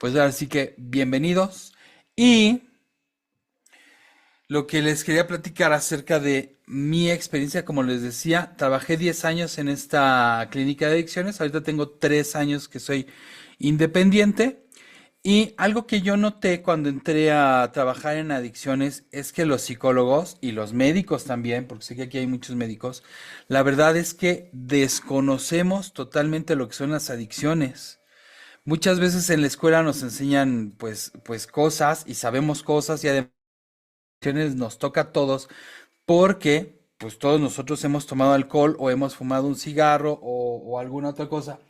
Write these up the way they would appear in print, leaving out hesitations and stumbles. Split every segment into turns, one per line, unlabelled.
Pues ahora sí que bienvenidos. Y lo que les quería platicar acerca de mi experiencia, como les decía, trabajé 10 años en esta clínica de adicciones. Ahorita tengo 3 años que soy independiente. Y algo que yo noté cuando entré a trabajar en adicciones es que los psicólogos y los médicos también, porque sé que aquí hay muchos médicos, la verdad es que desconocemos totalmente lo que son las adicciones. Muchas veces en la escuela nos enseñan pues cosas y sabemos cosas y además nos toca a todos porque pues todos nosotros hemos tomado alcohol o hemos fumado un cigarro o alguna otra cosa,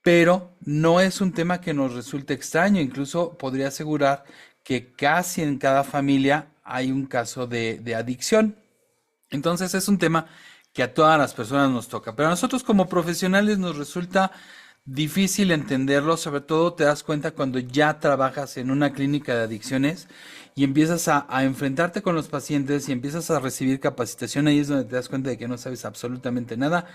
pero no es un tema que nos resulte extraño. Incluso podría asegurar que casi en cada familia hay un caso de adicción. Entonces es un tema que a todas las personas nos toca, pero a nosotros como profesionales nos resulta difícil entenderlo. Sobre todo te das cuenta cuando ya trabajas en una clínica de adicciones y empiezas a enfrentarte con los pacientes y empiezas a recibir capacitación. Ahí es donde te das cuenta de que no sabes absolutamente nada.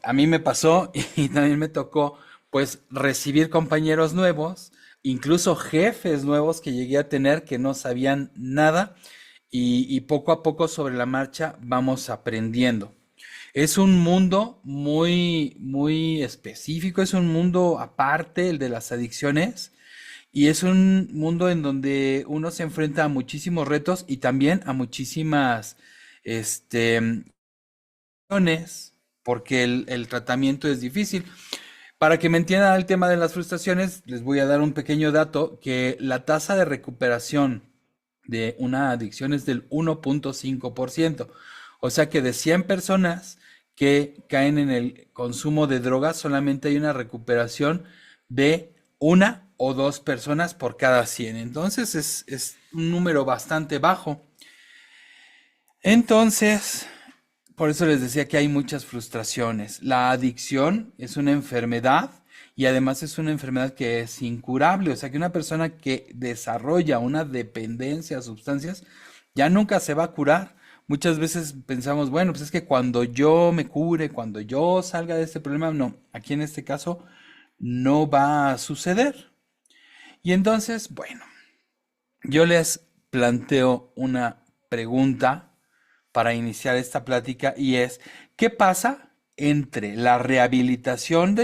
A mí me pasó y también me tocó pues recibir compañeros nuevos, incluso jefes nuevos que llegué a tener que no sabían nada y poco a poco sobre la marcha vamos aprendiendo. Es un mundo muy específico, es un mundo aparte, el de las adicciones, y es un mundo en donde uno se enfrenta a muchísimos retos y también a muchísimas, este, porque el tratamiento es difícil. Para que me entiendan el tema de las frustraciones, les voy a dar un pequeño dato, que la tasa de recuperación de una adicción es del 1.5%. O sea que de 100 personas que caen en el consumo de drogas, solamente hay una recuperación de una o dos personas por cada 100. Entonces es un número bastante bajo. Entonces, por eso les decía que hay muchas frustraciones. La adicción es una enfermedad y además es una enfermedad que es incurable. O sea que una persona que desarrolla una dependencia a sustancias ya nunca se va a curar. Muchas veces pensamos, bueno, pues es que cuando yo me cure, cuando yo salga de este problema, no, aquí en este caso no va a suceder. Y entonces, bueno, yo les planteo una pregunta para iniciar esta plática y es, ¿qué pasa entre la rehabilitación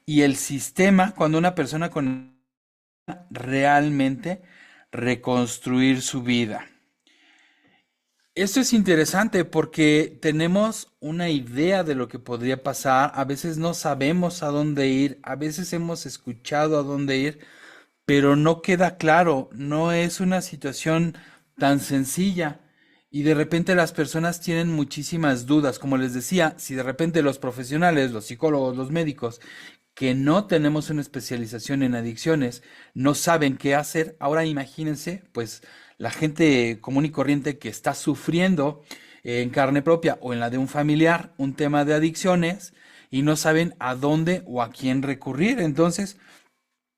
y el sistema cuando una persona con realmente reconstruir su vida? Esto es interesante porque tenemos una idea de lo que podría pasar, a veces no sabemos a dónde ir, a veces hemos escuchado a dónde ir, pero no queda claro, no es una situación tan sencilla y de repente las personas tienen muchísimas dudas. Como les decía, si de repente los profesionales, los psicólogos, los médicos, que no tenemos una especialización en adicciones, no saben qué hacer, ahora imagínense, pues la gente común y corriente que está sufriendo en carne propia o en la de un familiar un tema de adicciones y no saben a dónde o a quién recurrir. Entonces,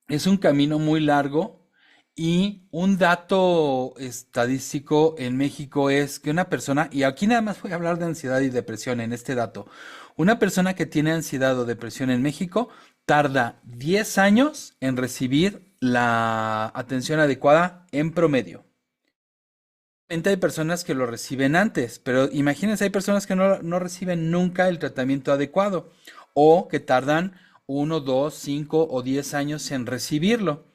es un camino muy largo y un dato estadístico en México es que una persona, y aquí nada más voy a hablar de ansiedad y depresión en este dato, una persona que tiene ansiedad o depresión en México tarda 10 años en recibir la atención adecuada en promedio. Hay personas que lo reciben antes, pero imagínense, hay personas que no reciben nunca el tratamiento adecuado o que tardan 1, 2, 5 o 10 años en recibirlo.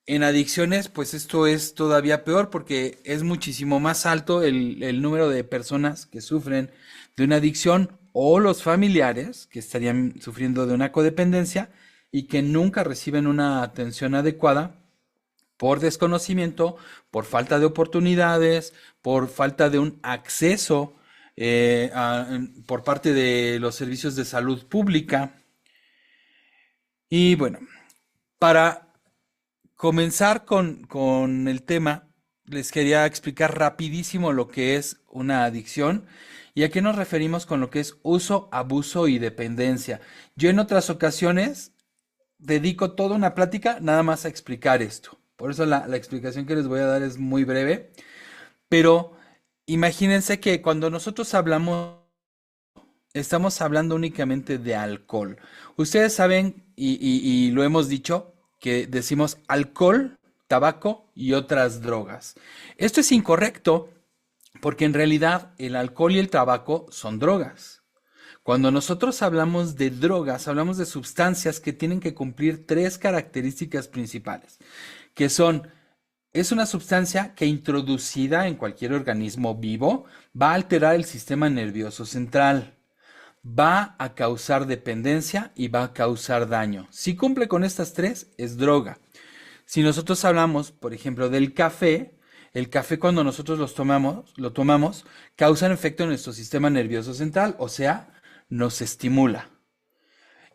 En adicciones, pues esto es todavía peor porque es muchísimo más alto el número de personas que sufren de una adicción o los familiares que estarían sufriendo de una codependencia y que nunca reciben una atención adecuada por desconocimiento, por falta de oportunidades, por falta de un acceso por parte de los servicios de salud pública. Y bueno, para comenzar con el tema, les quería explicar rapidísimo lo que es una adicción y a qué nos referimos con lo que es uso, abuso y dependencia. Yo en otras ocasiones dedico toda una plática nada más a explicar esto. Por eso la explicación que les voy a dar es muy breve, pero imagínense que cuando nosotros hablamos, estamos hablando únicamente de alcohol. Ustedes saben, y lo hemos dicho, que decimos alcohol, tabaco y otras drogas. Esto es incorrecto porque en realidad el alcohol y el tabaco son drogas. Cuando nosotros hablamos de drogas, hablamos de sustancias que tienen que cumplir tres características principales, que son, es una sustancia que introducida en cualquier organismo vivo va a alterar el sistema nervioso central, va a causar dependencia y va a causar daño. Si cumple con estas tres, es droga. Si nosotros hablamos, por ejemplo, del café, el café cuando nosotros lo tomamos, causa un efecto en nuestro sistema nervioso central, o sea, nos estimula.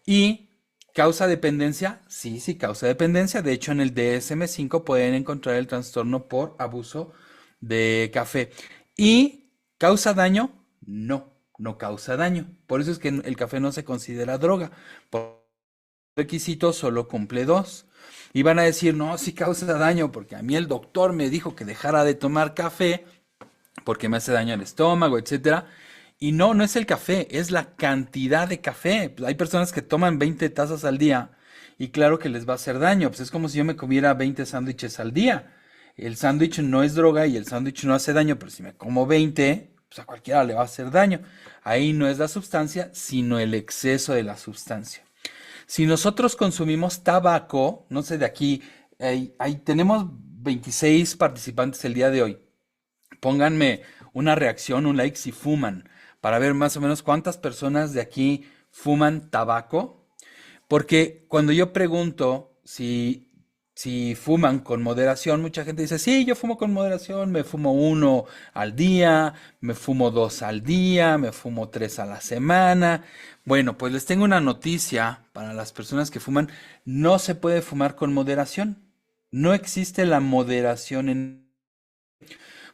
Y causa dependencia, sí, sí causa dependencia. De hecho, en el DSM-5 pueden encontrar el trastorno por abuso de café. ¿Y causa daño? No, no causa daño. Por eso es que el café no se considera droga. Por requisito solo cumple dos. Y van a decir, no, sí causa daño, porque a mí el doctor me dijo que dejara de tomar café porque me hace daño al estómago, etcétera. Y no, no es el café, es la cantidad de café. Pues hay personas que toman 20 tazas al día y claro que les va a hacer daño. Pues es como si yo me comiera 20 sándwiches al día. El sándwich no es droga y el sándwich no hace daño, pero si me como 20, pues a cualquiera le va a hacer daño. Ahí no es la sustancia, sino el exceso de la sustancia. Si nosotros consumimos tabaco, no sé, de aquí, ahí tenemos 26 participantes el día de hoy. Pónganme una reacción, un like si fuman, para ver más o menos cuántas personas de aquí fuman tabaco. Porque cuando yo pregunto si fuman con moderación, mucha gente dice, sí, yo fumo con moderación, me fumo uno al día, me fumo dos al día, me fumo tres a la semana. Bueno, pues les tengo una noticia para las personas que fuman, no se puede fumar con moderación. No existe la moderación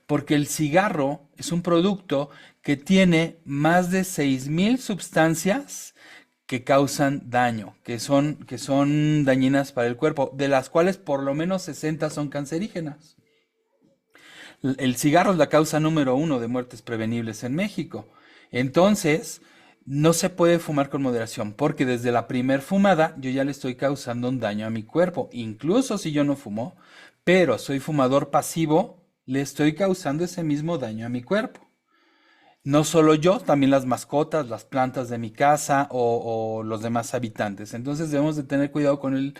porque el cigarro es un producto que tiene más de 6.000 sustancias que causan daño, que son dañinas para el cuerpo, de las cuales por lo menos 60 son cancerígenas. El cigarro es la causa número uno de muertes prevenibles en México. Entonces, no se puede fumar con moderación, porque desde la primer fumada yo ya le estoy causando un daño a mi cuerpo. Incluso si yo no fumo, pero soy fumador pasivo, le estoy causando ese mismo daño a mi cuerpo. No solo yo, también las mascotas, las plantas de mi casa o los demás habitantes. Entonces debemos de tener cuidado con el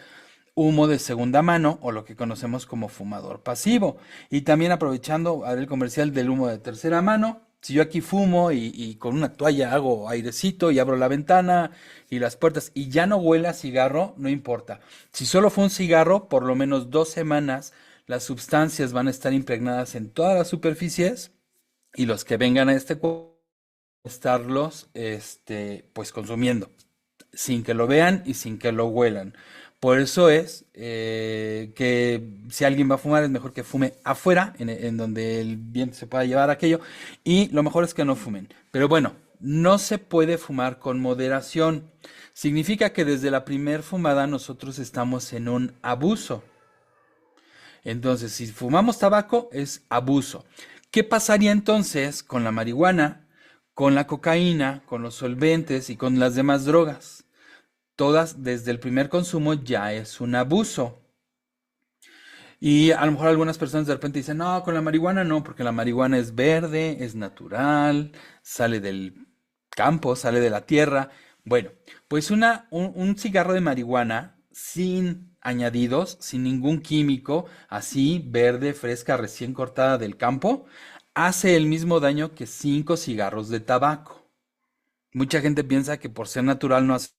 humo de segunda mano o lo que conocemos como fumador pasivo. Y también aprovechando a ver el comercial del humo de tercera mano. Si yo aquí fumo y con una toalla hago airecito y abro la ventana y las puertas y ya no huele a cigarro, no importa. Si solo fue un cigarro, por lo menos 2 semanas, las sustancias van a estar impregnadas en todas las superficies y los que vengan a este cuerpo estarlos pues consumiendo, sin que lo vean y sin que lo huelan. Por eso es que si alguien va a fumar es mejor que fume afuera, en donde el viento se pueda llevar aquello, y lo mejor es que no fumen. Pero bueno, no se puede fumar con moderación. Significa que desde la primer fumada nosotros estamos en un abuso. Entonces, si fumamos tabaco es abuso. ¿Qué pasaría entonces con la marihuana, con la cocaína, con los solventes y con las demás drogas? Todas desde el primer consumo ya es un abuso. Y a lo mejor algunas personas de repente dicen, no, con la marihuana no, porque la marihuana es verde, es natural, sale del campo, sale de la tierra. Bueno, pues un cigarro de marihuana sin añadidos, sin ningún químico, así verde, fresca, recién cortada del campo, hace el mismo daño que 5 cigarros de tabaco. Mucha gente piensa que por ser natural no hace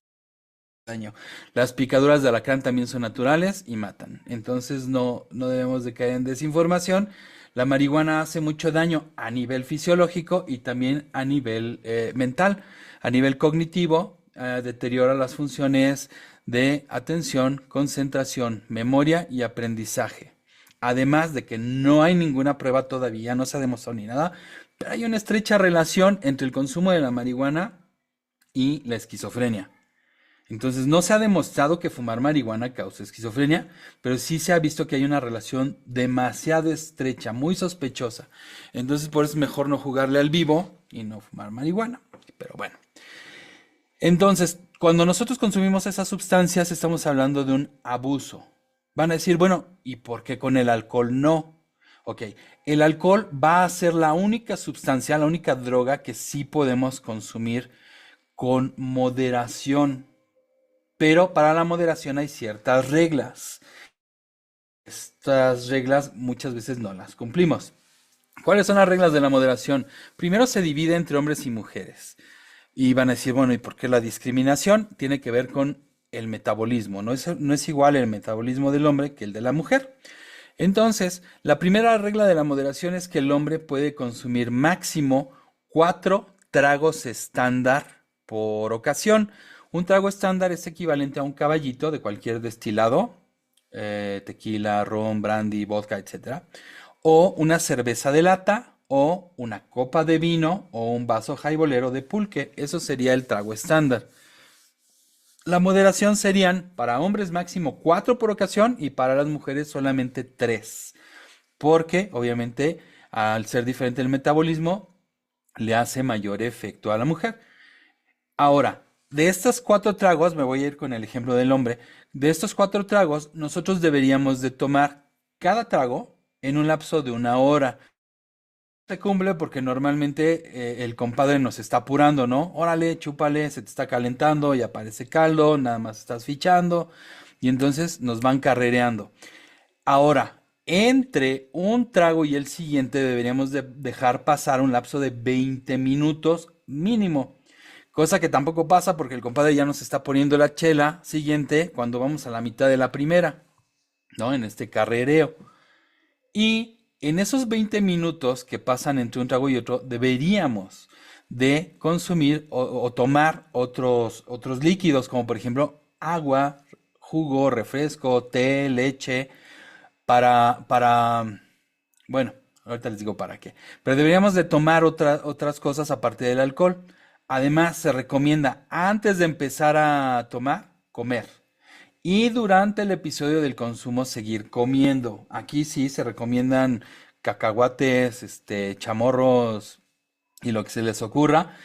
daño. Las picaduras de alacrán también son naturales y matan. Entonces no debemos de caer en desinformación. La marihuana hace mucho daño a nivel fisiológico y también a nivel mental. A nivel cognitivo, deteriora las funciones de atención, concentración, memoria y aprendizaje. Además de que no hay ninguna prueba todavía, no se ha demostrado ni nada, pero hay una estrecha relación entre el consumo de la marihuana y la esquizofrenia. Entonces, no se ha demostrado que fumar marihuana causa esquizofrenia, pero sí se ha visto que hay una relación demasiado estrecha, muy sospechosa. Entonces, por eso es mejor no jugarle al vivo y no fumar marihuana. Pero bueno. Entonces, cuando nosotros consumimos esas sustancias, estamos hablando de un abuso. Van a decir, bueno, ¿y por qué con el alcohol no? Ok, el alcohol va a ser la única sustancia, la única droga que sí podemos consumir con moderación. Pero para la moderación hay ciertas reglas. Estas reglas muchas veces no las cumplimos. ¿Cuáles son las reglas de la moderación? Primero se divide entre hombres y mujeres. Y van a decir, bueno, ¿y por qué la discriminación? Tiene que ver con el metabolismo. No es igual el metabolismo del hombre que el de la mujer. Entonces, la primera regla de la moderación es que el hombre puede consumir máximo 4 tragos estándar por ocasión. Un trago estándar es equivalente a un caballito de cualquier destilado, tequila, ron, brandy, vodka, etcétera, o una cerveza de lata, o una copa de vino, o un vaso jaibolero de pulque. Eso sería el trago estándar. La moderación serían para hombres máximo 4 por ocasión y para las mujeres solamente 3, porque obviamente al ser diferente el metabolismo le hace mayor efecto a la mujer. Ahora, de estos 4 tragos, me voy a ir con el ejemplo del hombre, de estos 4 tragos nosotros deberíamos de tomar cada trago en un lapso de 1 hora. Se cumple porque normalmente el compadre nos está apurando, ¿no? Órale, chúpale, se te está calentando, ya parece caldo, nada más estás fichando y entonces nos van carrereando. Ahora, entre un trago y el siguiente deberíamos de dejar pasar un lapso de 20 minutos mínimo. Cosa que tampoco pasa porque el compadre ya nos está poniendo la chela siguiente cuando vamos a la mitad de la primera, ¿no? En este carrereo. Y en esos 20 minutos que pasan entre un trago y otro, deberíamos de consumir o tomar otros líquidos, como por ejemplo agua, jugo, refresco, té, leche, bueno, ahorita les digo para qué. Pero deberíamos de tomar otras cosas aparte del alcohol. Además, se recomienda antes de empezar a tomar, comer. Y durante el episodio del consumo seguir comiendo. Aquí sí se recomiendan cacahuates, chamorros y lo que se les ocurra.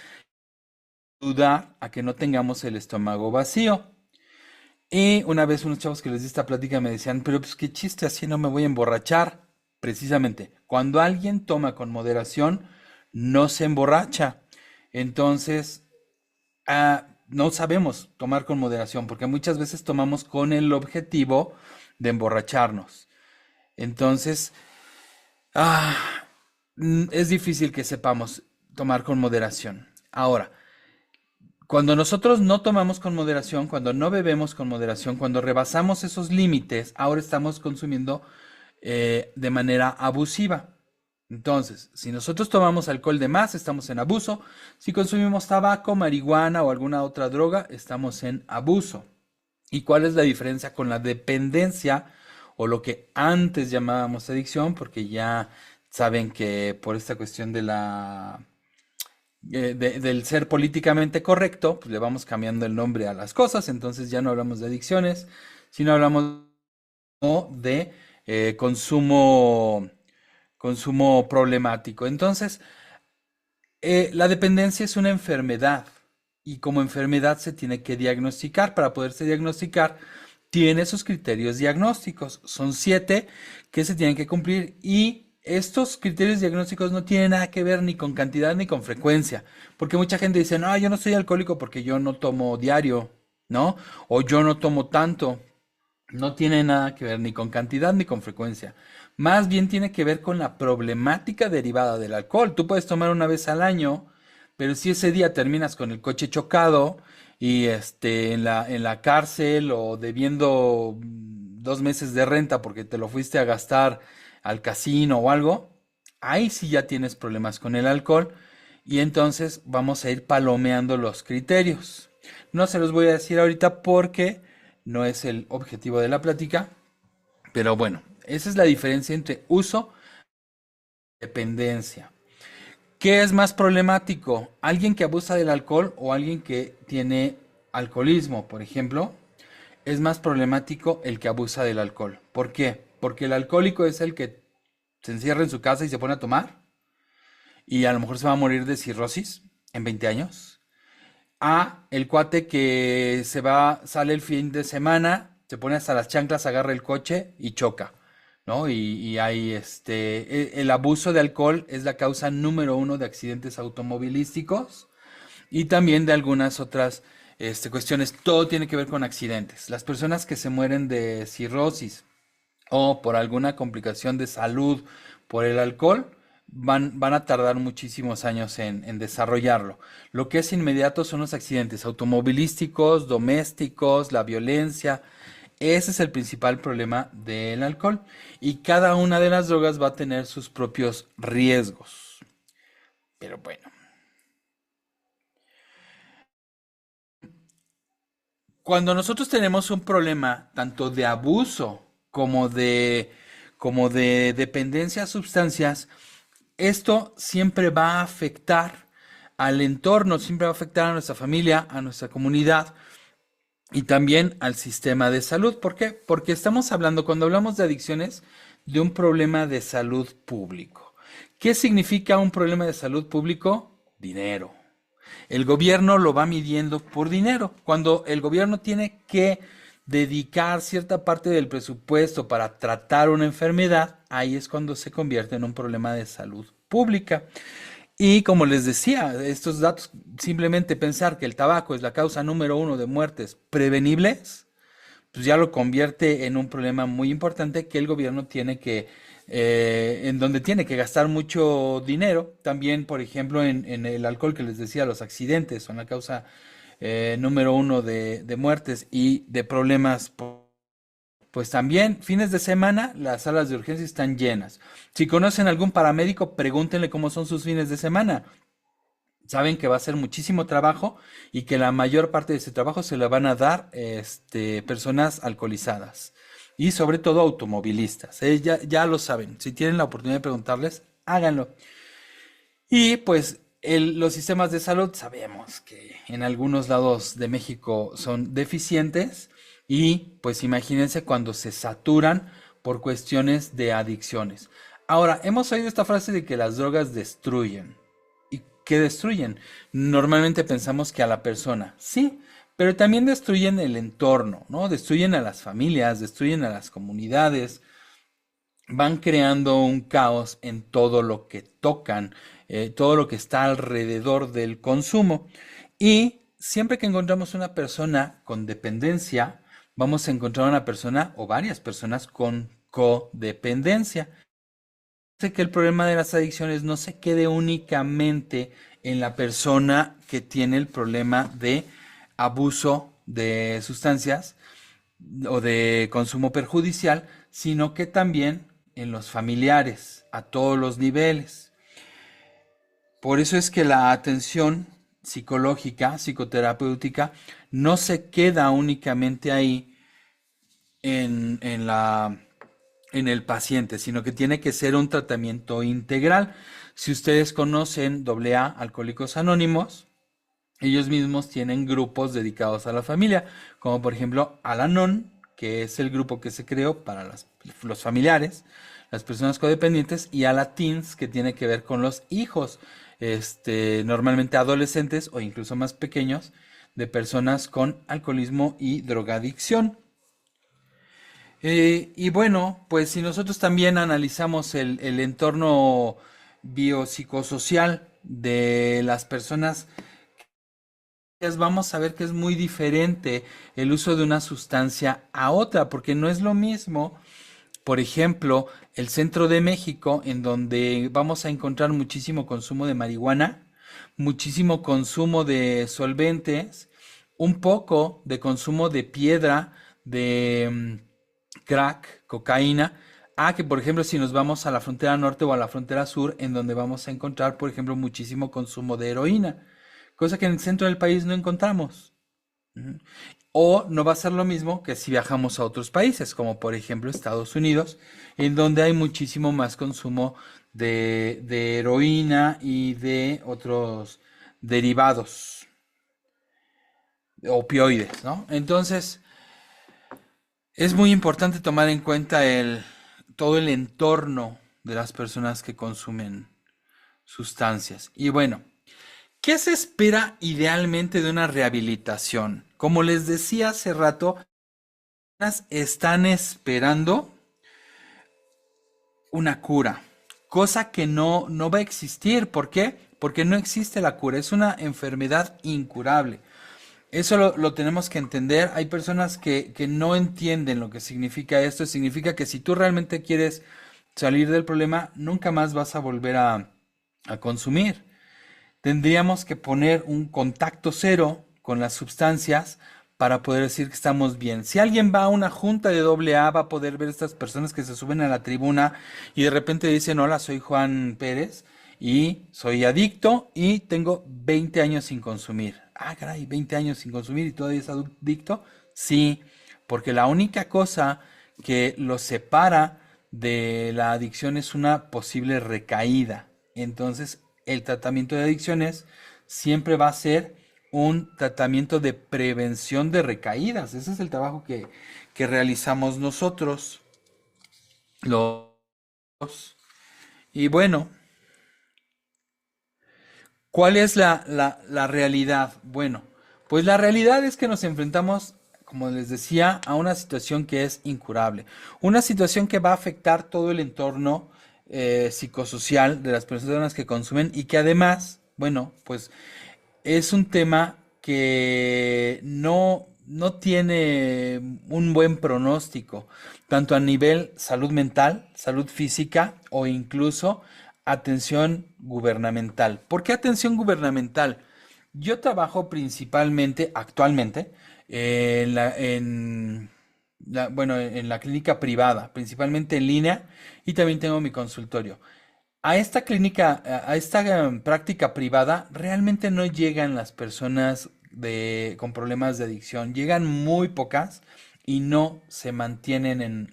Ayudar a que no tengamos el estómago vacío. Y una vez unos chavos que les di esta plática me decían, pero pues qué chiste, así no me voy a emborrachar. Precisamente, cuando alguien toma con moderación, no se emborracha. Entonces, no sabemos tomar con moderación, porque muchas veces tomamos con el objetivo de emborracharnos. Entonces, ah, es difícil que sepamos tomar con moderación. Ahora, cuando nosotros no tomamos con moderación, cuando no bebemos con moderación, cuando rebasamos esos límites, ahora estamos consumiendo de manera abusiva. Entonces, si nosotros tomamos alcohol de más, estamos en abuso. Si consumimos tabaco, marihuana o alguna otra droga, estamos en abuso. ¿Y cuál es la diferencia con la dependencia o lo que antes llamábamos adicción? Porque ya saben que por esta cuestión del ser políticamente correcto, pues le vamos cambiando el nombre a las cosas, entonces ya no hablamos de adicciones, sino hablamos de consumo problemático. Entonces, la dependencia es una enfermedad y como enfermedad se tiene que diagnosticar. Para poderse diagnosticar, tiene sus criterios diagnósticos. Son 7 que se tienen que cumplir y estos criterios diagnósticos no tienen nada que ver ni con cantidad ni con frecuencia. Porque mucha gente dice, no, yo no soy alcohólico porque yo no tomo diario, ¿no? O yo no tomo tanto. No tiene nada que ver ni con cantidad ni con frecuencia. Más bien tiene que ver con la problemática derivada del alcohol. Tú puedes tomar una vez al año, pero si ese día terminas con el coche chocado y en la cárcel o debiendo 2 meses de renta porque te lo fuiste a gastar al casino o algo, ahí sí ya tienes problemas con el alcohol y entonces vamos a ir palomeando los criterios. No se los voy a decir ahorita porque no es el objetivo de la plática, pero bueno, esa es la diferencia entre uso y dependencia. ¿Qué es más problemático? ¿Alguien que abusa del alcohol o alguien que tiene alcoholismo, por ejemplo? Es más problemático el que abusa del alcohol. ¿Por qué? Porque el alcohólico es el que se encierra en su casa y se pone a tomar y a lo mejor se va a morir de cirrosis en 20 años. A el cuate que sale el fin de semana se pone hasta las chanclas, agarra el coche y choca, ¿no? Y hay el abuso de alcohol es la causa número uno de accidentes automovilísticos y también de algunas otras cuestiones. Todo tiene que ver con accidentes. Las personas que se mueren de cirrosis o por alguna complicación de salud por el alcohol, van a tardar muchísimos años en desarrollarlo. Lo que es inmediato son los accidentes automovilísticos, domésticos, la violencia. Ese es el principal problema del alcohol. Y cada una de las drogas va a tener sus propios riesgos. Pero bueno, cuando nosotros tenemos un problema tanto de abuso como de dependencia a sustancias, esto siempre va a afectar al entorno, siempre va a afectar a nuestra familia, a nuestra comunidad y también al sistema de salud. ¿Por qué? Porque estamos hablando, cuando hablamos de adicciones, de un problema de salud público. ¿Qué significa un problema de salud público? Dinero. El gobierno lo va midiendo por dinero. Cuando el gobierno tiene que dedicar cierta parte del presupuesto para tratar una enfermedad, ahí es cuando se convierte en un problema de salud pública. Y como les decía, estos datos, simplemente pensar que el tabaco es la causa número uno de muertes prevenibles, pues ya lo convierte en un problema muy importante que el gobierno tiene que, en donde tiene que gastar mucho dinero. También, por ejemplo, en el alcohol que les decía, los accidentes son la causa número uno de muertes y de problemas. Pues también, fines de semana, las salas de urgencia están llenas. Si conocen algún paramédico, pregúntenle cómo son sus fines de semana. Saben que va a ser muchísimo trabajo y que la mayor parte de ese trabajo se le van a dar personas alcoholizadas y sobre todo automovilistas. Ya lo saben. Si tienen la oportunidad de preguntarles, háganlo. Y pues los sistemas de salud sabemos que en algunos lados de México son deficientes y pues imagínense cuando se saturan por cuestiones de adicciones. Ahora, hemos oído esta frase de que las drogas destruyen. ¿Y qué destruyen? Normalmente pensamos que a la persona, sí, pero también destruyen el entorno, ¿no? Destruyen a las familias, destruyen a las comunidades, van creando un caos en todo lo que tocan, todo lo que está alrededor del consumo. Y siempre que encontramos una persona con dependencia, vamos a encontrar una persona o varias personas con codependencia. Sé que el problema de las adicciones no se quede únicamente en la persona que tiene el problema de abuso de sustancias o de consumo perjudicial, sino que también en los familiares, a todos los niveles. Por eso es que la atención psicológica, psicoterapéutica, no se queda únicamente ahí en en el paciente, sino que tiene que ser un tratamiento integral. Si ustedes conocen AA, Alcohólicos Anónimos, ellos mismos tienen grupos dedicados a la familia, como por ejemplo Al-Anon, que es el grupo que se creó para los familiares, las personas codependientes, y Ala-Teens, que tiene que ver con los hijos, normalmente adolescentes o incluso más pequeños, de personas con alcoholismo y drogadicción. Y bueno, pues si nosotros también analizamos el entorno biopsicosocial de las personas, vamos a ver que es muy diferente el uso de una sustancia a otra, porque no es lo mismo, por ejemplo, el centro de México, en donde vamos a encontrar muchísimo consumo de marihuana, muchísimo consumo de solventes, un poco de consumo de piedra, de crack, cocaína, a que por ejemplo si nos vamos a la frontera norte o a la frontera sur, en donde vamos a encontrar, por ejemplo, muchísimo consumo de heroína, cosa que en el centro del país no encontramos. Ujú. O no va a ser lo mismo que si viajamos a otros países, como por ejemplo Estados Unidos, en donde hay muchísimo más consumo de heroína y de otros derivados, opioides, ¿no? Entonces, es muy importante tomar en cuenta todo el entorno de las personas que consumen sustancias. Y bueno, ¿qué se espera idealmente de una rehabilitación? Como les decía hace rato, están esperando una cura, cosa que no va a existir. ¿Por qué? Porque no existe la cura, es una enfermedad incurable. Eso lo tenemos que entender. Hay personas que no entienden lo que significa esto. Significa que si tú realmente quieres salir del problema, nunca más vas a volver a consumir. Tendríamos que poner un contacto cero con las sustancias para poder decir que estamos bien. Si alguien va a una junta de doble A, va a poder ver estas personas que se suben a la tribuna y de repente dicen, hola, soy Juan Pérez y soy adicto y tengo 20 años sin consumir. Ah, caray, 20 años sin consumir y todavía es adicto. Sí, porque la única cosa que los separa de la adicción es una posible recaída. Entonces, el tratamiento de adicciones siempre va a ser un tratamiento de prevención de recaídas. Ese es el trabajo que realizamos nosotros. Los, y bueno, ¿cuál es la realidad? Bueno, pues la realidad es que nos enfrentamos, como les decía, a una situación que es incurable. Una situación que va a afectar todo el entorno psicosocial de las personas que consumen y que además, bueno, pues es un tema que no tiene un buen pronóstico, tanto a nivel salud mental, salud física o incluso atención gubernamental. ¿Por qué atención gubernamental? Yo trabajo principalmente, actualmente, bueno, en la clínica privada, principalmente en línea, y también tengo mi consultorio. A esta clínica, a esta práctica privada, realmente no llegan las personas con problemas de adicción. Llegan muy pocas y no se mantienen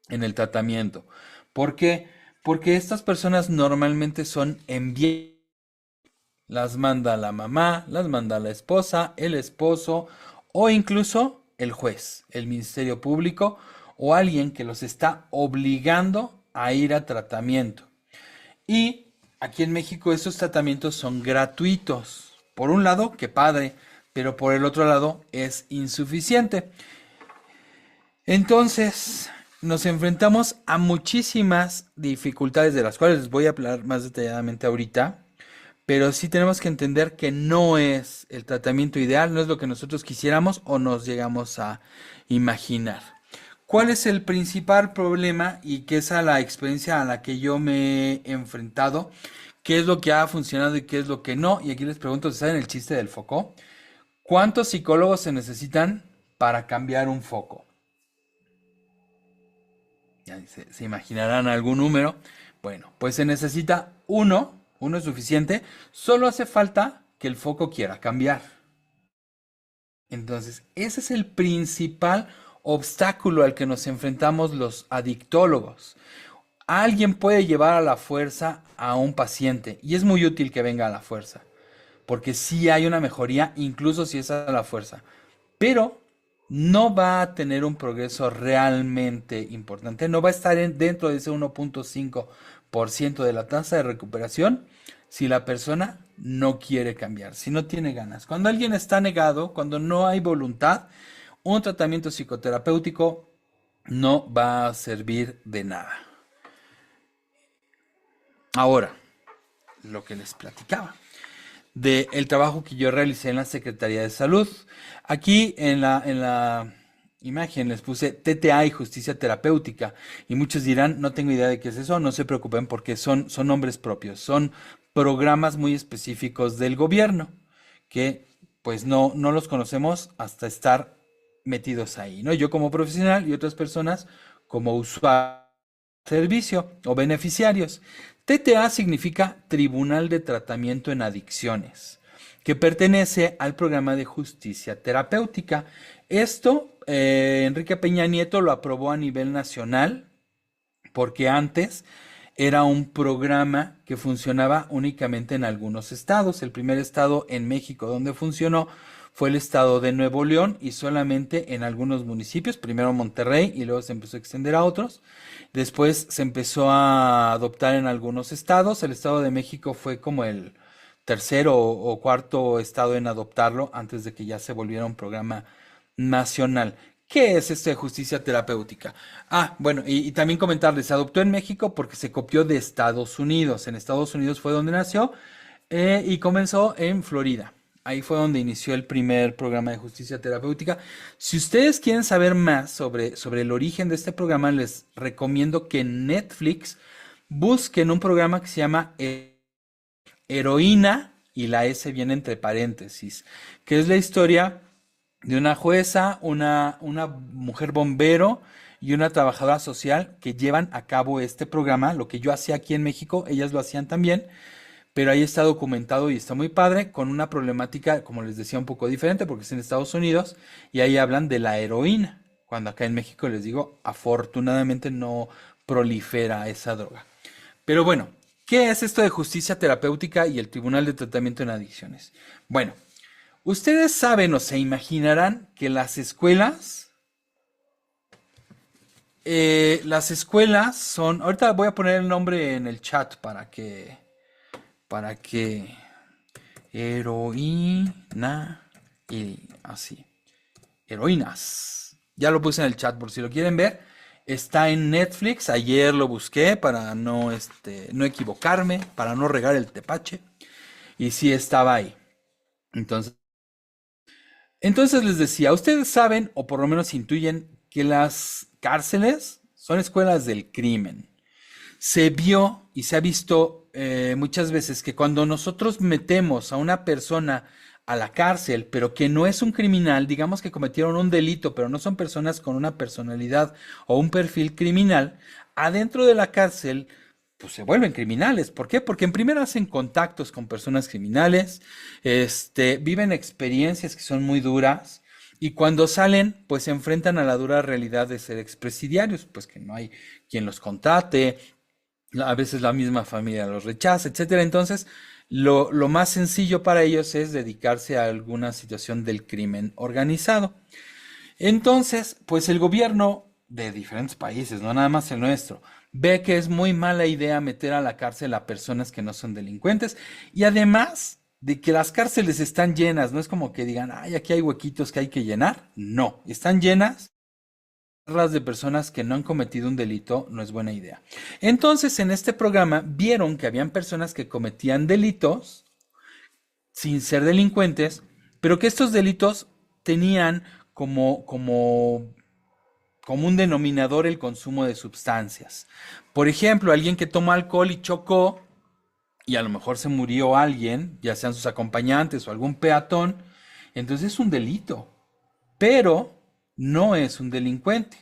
en el tratamiento. ¿Por qué? Porque estas personas normalmente son enviadas. Las manda la mamá, las manda la esposa, el esposo o incluso el juez, el Ministerio Público o alguien que los está obligando a ir a tratamiento. Y aquí en México estos tratamientos son gratuitos. Por un lado, qué padre, pero por el otro lado es insuficiente. Entonces, nos enfrentamos a muchísimas dificultades de las cuales les voy a hablar más detalladamente ahorita, pero sí tenemos que entender que no es el tratamiento ideal, no es lo que nosotros quisiéramos o nos llegamos a imaginar. ¿Cuál es el principal problema y qué es a la experiencia a la que yo me he enfrentado? ¿Qué es lo que ha funcionado y qué es lo que no? Y aquí les pregunto, ¿saben el chiste del foco? ¿Cuántos psicólogos se necesitan para cambiar un foco? Ya se imaginarán algún número. Bueno, pues se necesita uno es suficiente, solo hace falta que el foco quiera cambiar. Entonces, ese es el principal obstáculo al que nos enfrentamos los adictólogos. Alguien puede llevar a la fuerza a un paciente y es muy útil que venga a la fuerza, porque sí hay una mejoría, incluso si es a la fuerza, pero no va a tener un progreso realmente importante, no va a estar dentro de ese 1.5% de la tasa de recuperación si la persona no quiere cambiar, si no tiene ganas. Cuando alguien está negado, cuando no hay voluntad, un tratamiento psicoterapéutico no va a servir de nada. Ahora, lo que les platicaba del trabajo que yo realicé en la Secretaría de Salud. Aquí en la imagen les puse TTA y justicia terapéutica y muchos dirán, no tengo idea de qué es eso, no se preocupen porque son nombres propios, son programas muy específicos del gobierno que pues no los conocemos hasta estar metidos ahí, ¿no? Yo como profesional y otras personas como usuario servicio o beneficiarios. TTA significa Tribunal de Tratamiento en Adicciones, que pertenece al programa de justicia terapéutica. Esto, Enrique Peña Nieto lo aprobó a nivel nacional, porque antes era un programa que funcionaba únicamente en algunos estados. El primer estado en México donde funcionó fue el estado de Nuevo León y solamente en algunos municipios, primero Monterrey y luego se empezó a extender a otros. Después se empezó a adoptar en algunos estados. El estado de México fue como el tercero o cuarto estado en adoptarlo antes de que ya se volviera un programa nacional. ¿Qué es esto de justicia terapéutica? Ah, bueno, y también comentarles, se adoptó en México porque se copió de Estados Unidos. En Estados Unidos fue donde nació y comenzó en Florida. Ahí fue donde inició el primer programa de justicia terapéutica. Si ustedes quieren saber más sobre el origen de este programa, les recomiendo que en Netflix busquen un programa que se llama Heroína, y la S viene entre paréntesis, que es la historia de una jueza, una mujer bombero y una trabajadora social que llevan a cabo este programa. Lo que yo hacía aquí en México, ellas lo hacían también, pero ahí está documentado y está muy padre, con una problemática, como les decía, un poco diferente, porque es en Estados Unidos, y ahí hablan de la heroína, cuando acá en México, les digo, afortunadamente no prolifera esa droga. Pero bueno, ¿qué es esto de justicia terapéutica y el Tribunal de Tratamiento en Adicciones? Bueno, ustedes saben o se imaginarán que las escuelas son, ahorita voy a poner el nombre en el chat para que, heroína y así, heroínas. Ya lo puse en el chat por si lo quieren ver. Está en Netflix. Ayer lo busqué para no equivocarme, para no regar el tepache. Y sí estaba ahí. Entonces, entonces les decía, ustedes saben, o por lo menos intuyen, que las cárceles son escuelas del crimen. Se vio y se ha visto muchas veces que cuando nosotros metemos a una persona a la cárcel, pero que no es un criminal, digamos que cometieron un delito, pero no son personas con una personalidad o un perfil criminal, adentro de la cárcel, pues se vuelven criminales. ¿Por qué? Porque en primera hacen contactos con personas criminales, viven experiencias que son muy duras. Y cuando salen, pues se enfrentan a la dura realidad de ser expresidiarios, pues que no hay quien los contrate, a veces la misma familia los rechaza, etcétera. Entonces, lo más sencillo para ellos es dedicarse a alguna situación del crimen organizado. Entonces, pues el gobierno de diferentes países, no nada más el nuestro, ve que es muy mala idea meter a la cárcel a personas que no son delincuentes y además de que las cárceles están llenas, no es como que digan, ay, aquí hay huequitos que hay que llenar, no, están llenas de personas que no han cometido un delito, no es buena idea. Entonces, en este programa vieron que habían personas que cometían delitos sin ser delincuentes, pero que estos delitos tenían como un denominador el consumo de sustancias. Por ejemplo, alguien que toma alcohol y chocó, y a lo mejor se murió alguien, ya sean sus acompañantes o algún peatón, entonces es un delito, pero no es un delincuente.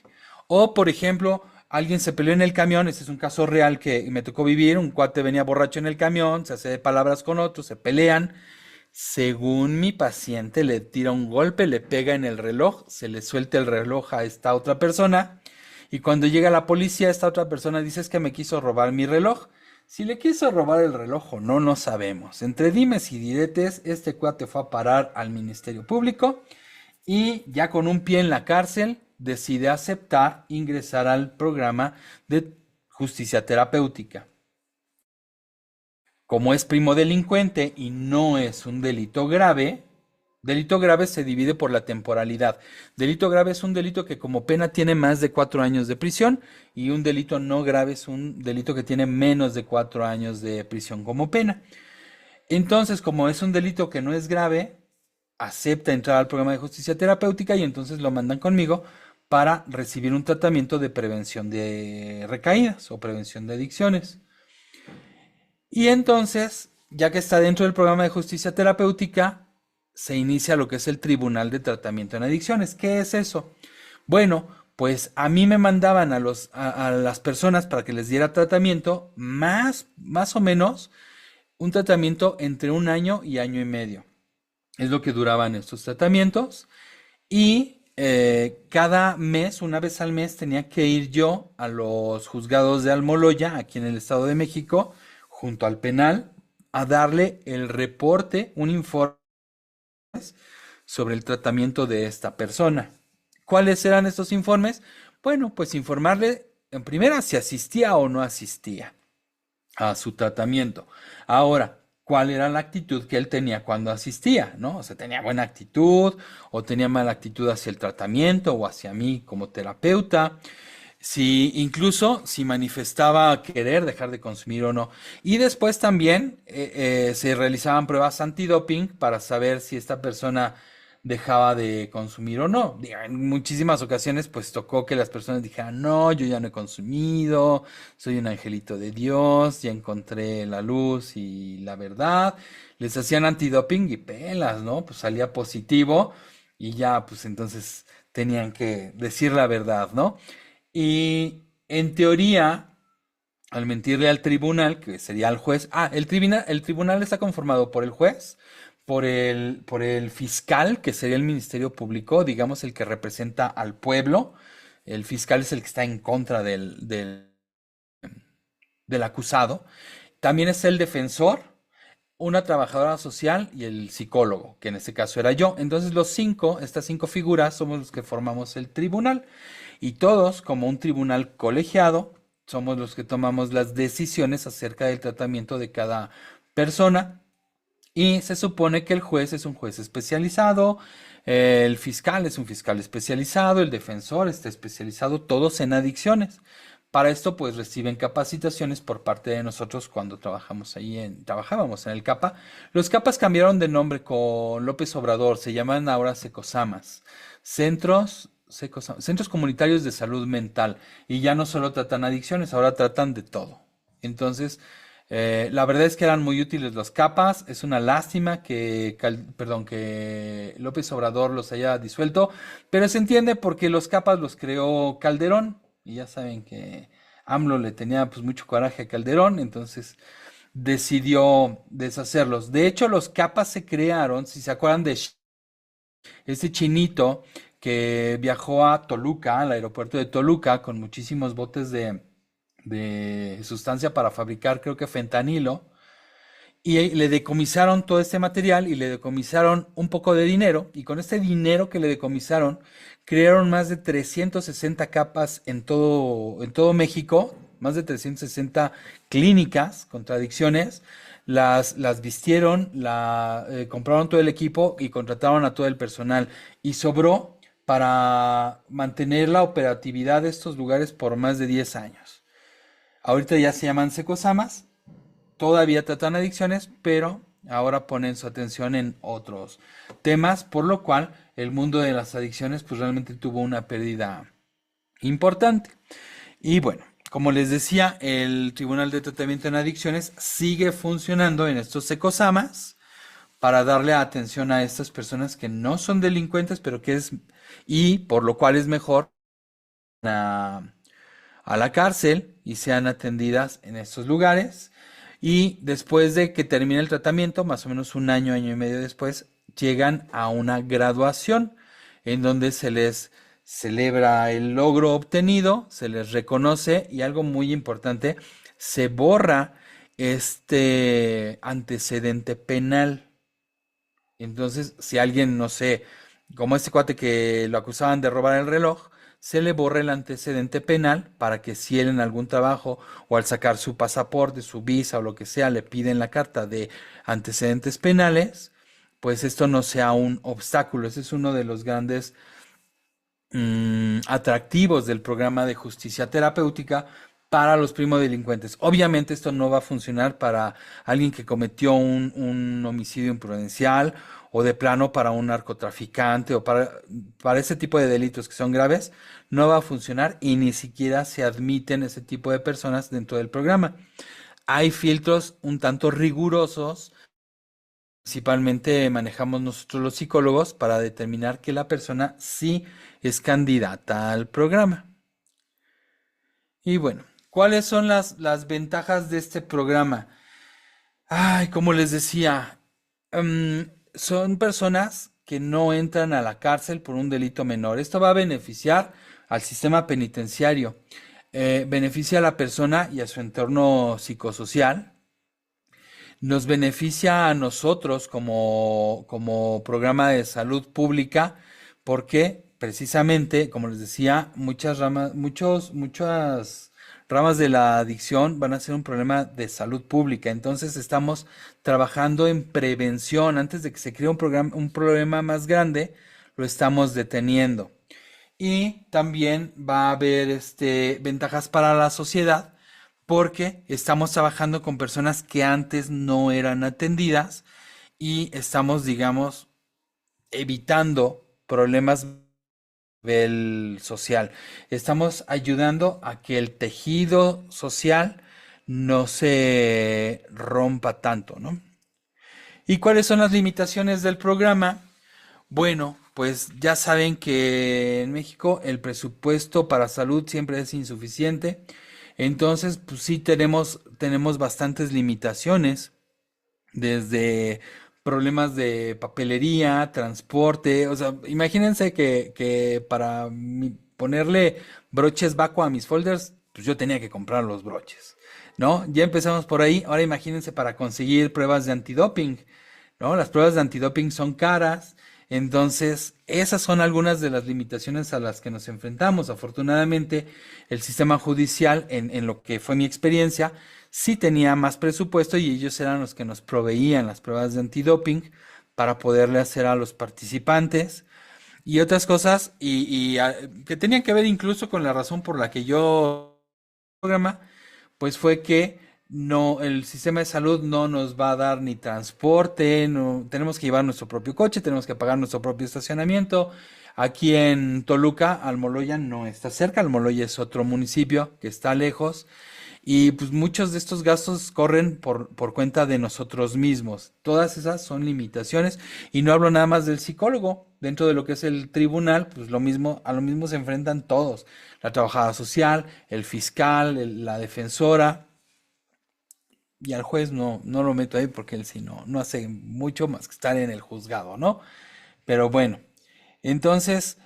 O, por ejemplo, alguien se peleó en el camión, este es un caso real que me tocó vivir, un cuate venía borracho en el camión, se hace de palabras con otros, se pelean. Según mi paciente, le tira un golpe, le pega en el reloj, se le suelta el reloj a esta otra persona. Y cuando llega la policía, esta otra persona dice es que me quiso robar mi reloj. Si le quiso robar el reloj o no, no sabemos. Entre dimes y diretes, este cuate fue a parar al Ministerio Público y ya con un pie en la cárcel decide aceptar ingresar al programa de justicia terapéutica. Como es primo delincuente y no es un delito grave se divide por la temporalidad. Delito grave es un delito que como pena tiene más de 4 años de prisión y un delito no grave es un delito que tiene menos de 4 años de prisión como pena. Entonces, como es un delito que no es grave, acepta entrar al programa de justicia terapéutica y entonces lo mandan conmigo para recibir un tratamiento de prevención de recaídas o prevención de adicciones. Y entonces, ya que está dentro del programa de justicia terapéutica, se inicia lo que es el Tribunal de Tratamiento en Adicciones. ¿Qué es eso? Bueno, pues a mí me mandaban a las personas para que les diera tratamiento, más o menos un tratamiento entre 1 año y año y medio. Es lo que duraban estos tratamientos. Y cada mes, una vez al mes, tenía que ir yo a los juzgados de Almoloya, aquí en el Estado de México, junto al penal, a darle el reporte, un informe sobre el tratamiento de esta persona. ¿Cuáles eran estos informes? Bueno, pues informarle en primera si asistía o no asistía a su tratamiento. Ahora, cuál era la actitud que él tenía cuando asistía, ¿no? O sea, tenía buena actitud o tenía mala actitud hacia el tratamiento o hacia mí como terapeuta. Si incluso si manifestaba querer dejar de consumir o no. Y después también se realizaban pruebas antidoping para saber si esta persona dejaba de consumir o no. Digo, en muchísimas ocasiones pues tocó que las personas dijeran, no, yo ya no he consumido, soy un angelito de Dios, ya encontré la luz y la verdad. Les hacían antidoping y pelas, ¿no? Pues salía positivo y ya pues entonces tenían que decir la verdad, ¿no? Y en teoría, al mentirle al tribunal, que sería el juez, el tribunal está conformado por el juez, por el fiscal, que sería el Ministerio Público, digamos el que representa al pueblo. El fiscal es el que está en contra del acusado. También es el defensor, una trabajadora social y el psicólogo, que en este caso era yo. Entonces estas cinco figuras somos los que formamos el tribunal y todos, como un tribunal colegiado, somos los que tomamos las decisiones acerca del tratamiento de cada persona. Y se supone que el juez es un juez especializado, el fiscal es un fiscal especializado, el defensor está especializado, todos en adicciones. Para esto, pues reciben capacitaciones por parte de nosotros cuando trabajábamos en el CAPA. Los CAPAs cambiaron de nombre con López Obrador, se llaman ahora Secosamas, Centros Comunitarios de Salud Mental, y ya no solo tratan adicciones, ahora tratan de todo. Entonces, la verdad es que eran muy útiles los CAPAs. Es una lástima que López Obrador los haya disuelto, pero se entiende porque los CAPAs los creó Calderón. Y ya saben que AMLO le tenía pues mucho coraje a Calderón, entonces decidió deshacerlos. De hecho, los CAPAs se crearon, si se acuerdan de ese chinito que viajó a Toluca, al aeropuerto de Toluca, con muchísimos botes de sustancia para fabricar, creo que fentanilo, y le decomisaron todo este material y le decomisaron un poco de dinero, y con este dinero que le decomisaron, crearon más de 360 capas en todo México, más de 360 clínicas contra adicciones, las vistieron, compraron todo el equipo y contrataron a todo el personal, y sobró para mantener la operatividad de estos lugares por más de 10 años. Ahorita ya se llaman Secosamas, todavía tratan adicciones, pero ahora ponen su atención en otros temas, por lo cual el mundo de las adicciones pues realmente tuvo una pérdida importante. Y bueno, como les decía, el Tribunal de Tratamiento en Adicciones sigue funcionando en estos Secosamas para darle atención a estas personas que no son delincuentes, pero y por lo cual es mejor a, a la cárcel y sean atendidas en estos lugares. Y después de que termine el tratamiento, más o menos un año, año y medio después, llegan a una graduación en donde se les celebra el logro obtenido, se les reconoce y algo muy importante, se borra este antecedente penal. Entonces, si alguien, no sé, como este cuate que lo acusaban de robar el reloj, se le borra el antecedente penal para que si él en algún trabajo o al sacar su pasaporte, su visa o lo que sea, le piden la carta de antecedentes penales, pues esto no sea un obstáculo. Ese es uno de los grandes atractivos del programa de justicia terapéutica para los primodelincuentes. Obviamente esto no va a funcionar para alguien que cometió un homicidio imprudencial o de plano para un narcotraficante o para ese tipo de delitos que son graves, no va a funcionar y ni siquiera se admiten ese tipo de personas dentro del programa. Hay filtros un tanto rigurosos, principalmente manejamos nosotros los psicólogos para determinar que la persona sí es candidata al programa. Y bueno, ¿cuáles son las ventajas de este programa? Ay, como les decía, son personas que no entran a la cárcel por un delito menor. Esto va a beneficiar al sistema penitenciario, beneficia a la persona y a su entorno psicosocial, nos beneficia a nosotros como programa de salud pública, porque precisamente, como les decía, muchas ramas de la adicción van a ser un problema de salud pública. Entonces estamos trabajando en prevención. Antes de que se cree un problema más grande, lo estamos deteniendo. Y también va a haber ventajas para la sociedad porque estamos trabajando con personas que antes no eran atendidas y estamos, digamos, evitando problemas nivel social. Estamos ayudando a que el tejido social no se rompa tanto, ¿no? ¿Y cuáles son las limitaciones del programa? Bueno, pues ya saben que en México el presupuesto para salud siempre es insuficiente. Entonces, pues sí tenemos bastantes limitaciones desde problemas de papelería, transporte, o sea, imagínense que para ponerle broches Vaco a mis folders, pues yo tenía que comprar los broches, ¿no? Ya empezamos por ahí, ahora imagínense para conseguir pruebas de antidoping, ¿no? Las pruebas de antidoping son caras, entonces esas son algunas de las limitaciones a las que nos enfrentamos. Afortunadamente, el sistema judicial, en lo que fue mi experiencia, sí tenía más presupuesto y ellos eran los que nos proveían las pruebas de antidoping para poderle hacer a los participantes y otras cosas que tenían que ver incluso con la razón por la que yo programa, pues fue que no, el sistema de salud no nos va a dar ni transporte, no, tenemos que llevar nuestro propio coche, tenemos que pagar nuestro propio estacionamiento. Aquí en Toluca, Almoloya no está cerca, Almoloya es otro municipio que está lejos. Y pues muchos de estos gastos corren por cuenta de nosotros mismos. Todas esas son limitaciones y no hablo nada más del psicólogo. Dentro de lo que es el tribunal, pues a lo mismo se enfrentan todos. La trabajadora social, el fiscal, la defensora y al juez no lo meto ahí porque él sí no hace mucho más que estar en el juzgado, ¿no? Pero bueno, entonces,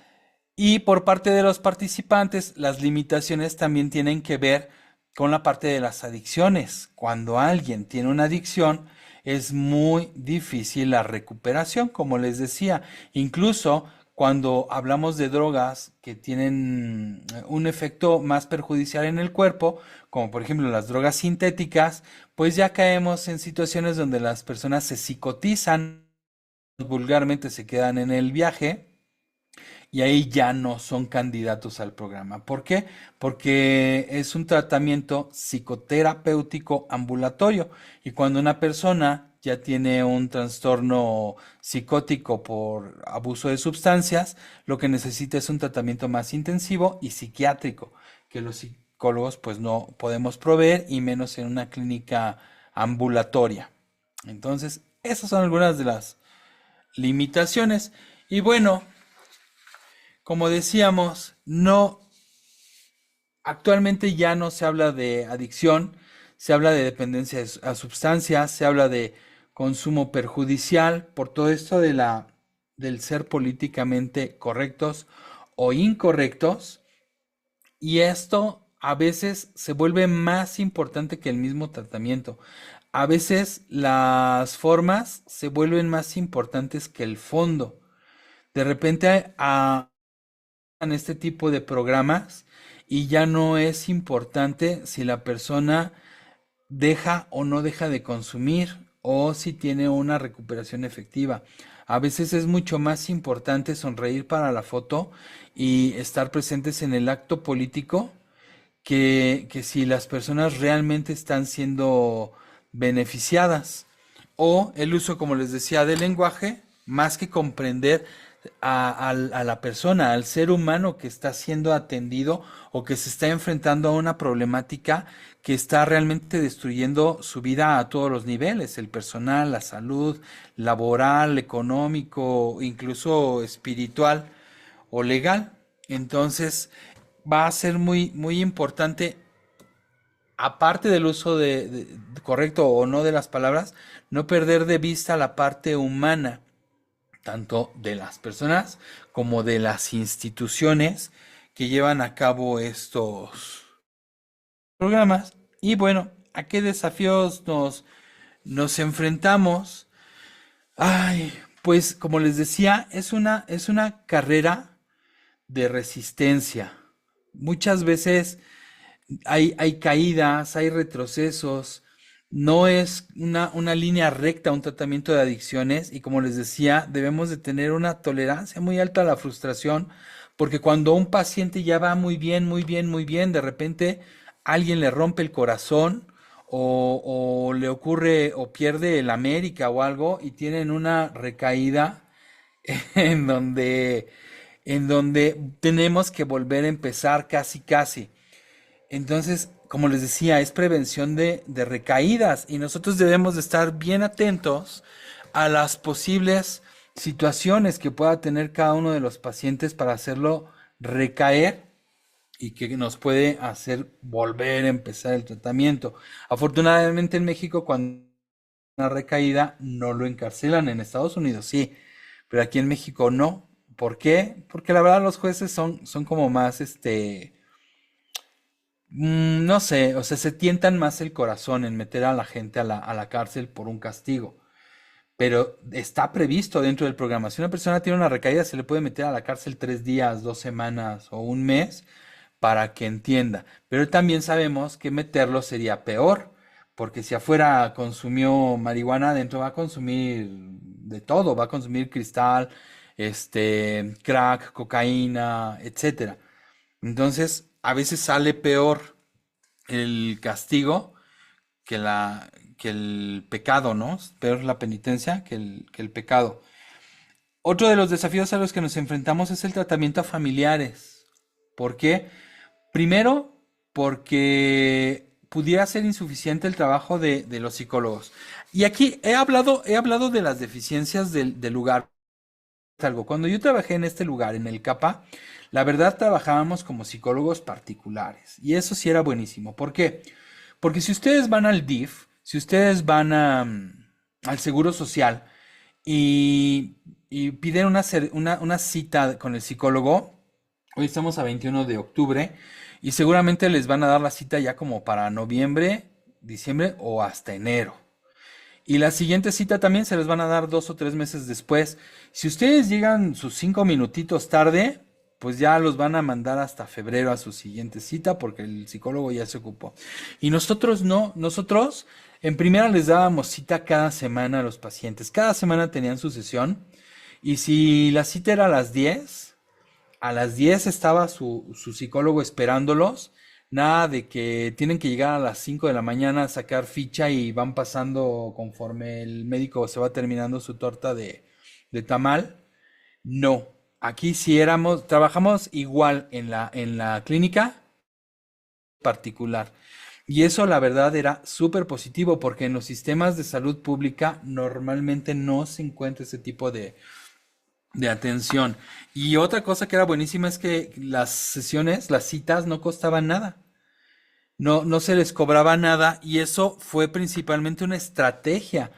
y por parte de los participantes, las limitaciones también tienen que ver con la parte de las adicciones. Cuando alguien tiene una adicción, es muy difícil la recuperación, como les decía. Incluso cuando hablamos de drogas que tienen un efecto más perjudicial en el cuerpo, como por ejemplo las drogas sintéticas, pues ya caemos en situaciones donde las personas se psicotizan, vulgarmente se quedan en el viaje y ahí ya no son candidatos al programa. ¿Por qué? Porque es un tratamiento psicoterapéutico ambulatorio y cuando una persona ya tiene un trastorno psicótico por abuso de sustancias, lo que necesita es un tratamiento más intensivo y psiquiátrico, que los psicólogos pues no podemos proveer y menos en una clínica ambulatoria. Entonces, esas son algunas de las limitaciones. Y bueno, como decíamos, actualmente ya no se habla de adicción, se habla de dependencia a sustancias, se habla de consumo perjudicial por todo esto del ser políticamente correctos o incorrectos, y esto a veces se vuelve más importante que el mismo tratamiento. A veces las formas se vuelven más importantes que el fondo. De repente en este tipo de programas y ya no es importante si la persona deja o no deja de consumir o si tiene una recuperación efectiva. A veces es mucho más importante sonreír para la foto y estar presentes en el acto político que si las personas realmente están siendo beneficiadas. O el uso, como les decía, del lenguaje, más que comprender a la persona, al ser humano que está siendo atendido o que se está enfrentando a una problemática que está realmente destruyendo su vida a todos los niveles, el personal, la salud, laboral, económico, incluso espiritual o legal. Entonces, va a ser muy importante, aparte del uso correcto o no de las palabras, no perder de vista la parte humana, tanto de las personas como de las instituciones que llevan a cabo estos programas. Y bueno, ¿a qué desafíos nos enfrentamos? Ay, pues como les decía, es una carrera de resistencia. Muchas veces hay caídas, hay retrocesos, no es una línea recta un tratamiento de adicciones y como les decía, debemos de tener una tolerancia muy alta a la frustración, porque cuando un paciente ya va muy bien, muy bien, muy bien, de repente alguien le rompe el corazón o le ocurre o pierde el América o algo y tienen una recaída en donde, en donde tenemos que volver a empezar casi casi. Entonces, como les decía, es prevención de recaídas y nosotros debemos de estar bien atentos a las posibles situaciones que pueda tener cada uno de los pacientes para hacerlo recaer y que nos puede hacer volver a empezar el tratamiento. Afortunadamente en México, cuando una recaída no lo encarcelan. En Estados Unidos sí, pero aquí en México no. ¿Por qué? Porque la verdad los jueces son como más, no sé, o sea, se tientan más el corazón en meter a la gente a la cárcel por un castigo. Pero está previsto dentro del programa. Si una persona tiene una recaída, se le puede meter a la cárcel 3 días, 2 semanas o un mes para que entienda. Pero también sabemos que meterlo sería peor, porque si afuera consumió marihuana, adentro va a consumir de todo, va a consumir cristal, crack, cocaína, etcétera. Entonces, a veces sale peor el castigo que que el pecado, ¿no? Peor la penitencia que el pecado. Otro de los desafíos a los que nos enfrentamos es el tratamiento a familiares. ¿Por qué? Primero, porque pudiera ser insuficiente el trabajo de los psicólogos. Y aquí he hablado de las deficiencias del lugar. Algo. Cuando yo trabajé en este lugar, en el CAPA, la verdad trabajábamos como psicólogos particulares. Y eso sí era buenísimo. ¿Por qué? Porque si ustedes van al DIF, si ustedes van al Seguro Social y piden una cita con el psicólogo, hoy estamos a 21 de octubre y seguramente les van a dar la cita ya como para noviembre, diciembre o hasta enero. Y la siguiente cita también se les van a dar 2 o 3 meses después. Si ustedes llegan sus 5 minutitos tarde, pues ya los van a mandar hasta febrero a su siguiente cita porque el psicólogo ya se ocupó. Y nosotros no, nosotros en primera les dábamos cita cada semana a los pacientes. Cada semana tenían su sesión. Y si la cita era a las 10 estaba su psicólogo esperándolos. Nada de que tienen que llegar a las 5 de la mañana a sacar ficha y van pasando conforme el médico se va terminando su torta de tamal. No, aquí sí trabajamos igual en la clínica particular. Y eso la verdad era súper positivo porque en los sistemas de salud pública normalmente no se encuentra ese tipo de atención. Y otra cosa que era buenísima es que las sesiones, las citas no costaban nada. No, no se les cobraba nada y eso fue principalmente una estrategia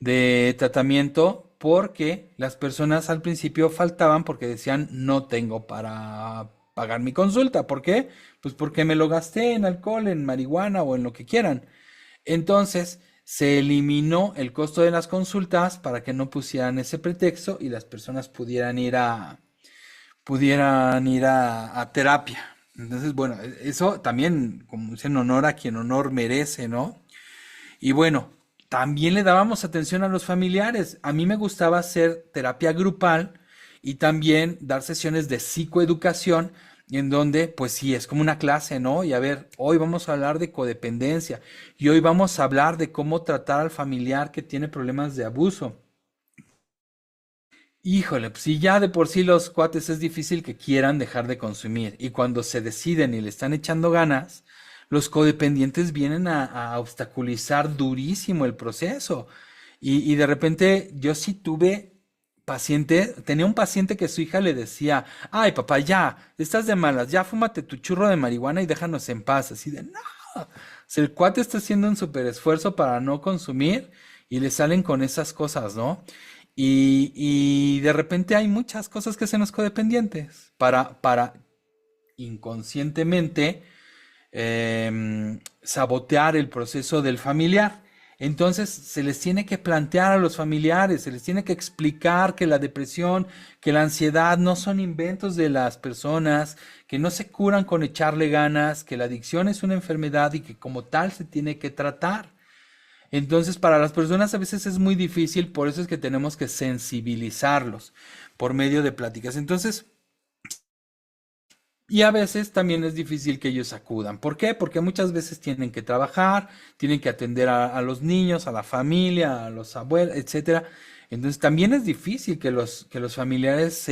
de tratamiento porque las personas al principio faltaban porque decían no tengo para pagar mi consulta. ¿Por qué? Pues porque me lo gasté en alcohol, en marihuana o en lo que quieran. Entonces se eliminó el costo de las consultas para que no pusieran ese pretexto y las personas pudieran ir a terapia. Entonces, bueno, eso también, como dicen, honor a quien honor merece, ¿no? Y bueno, también le dábamos atención a los familiares. A mí me gustaba hacer terapia grupal y también dar sesiones de psicoeducación en donde, pues sí, es como una clase, ¿no? Y a ver, hoy vamos a hablar de codependencia y hoy vamos a hablar de cómo tratar al familiar que tiene problemas de abuso. Híjole, pues si ya de por sí los cuates es difícil que quieran dejar de consumir y cuando se deciden y le están echando ganas, los codependientes vienen a obstaculizar durísimo el proceso. Y de repente yo sí tuve tenía un paciente que su hija le decía, ay papá, ya, estás de malas, ya fúmate tu churro de marihuana y déjanos en paz. Así de, no. O sea, el cuate está haciendo un súper esfuerzo para no consumir y le salen con esas cosas, ¿no? Y de repente hay muchas cosas que se nos codependientes para inconscientemente sabotear el proceso del familiar. Entonces se les tiene que plantear a los familiares, se les tiene que explicar que la depresión, que la ansiedad no son inventos de las personas, que no se curan con echarle ganas, que la adicción es una enfermedad y que como tal se tiene que tratar. Entonces, para las personas a veces es muy difícil, por eso es que tenemos que sensibilizarlos por medio de pláticas. Entonces, y a veces también es difícil que ellos acudan. ¿Por qué? Porque muchas veces tienen que trabajar, tienen que atender a los niños, a la familia, a los abuelos, etcétera. Entonces también es difícil que los familiares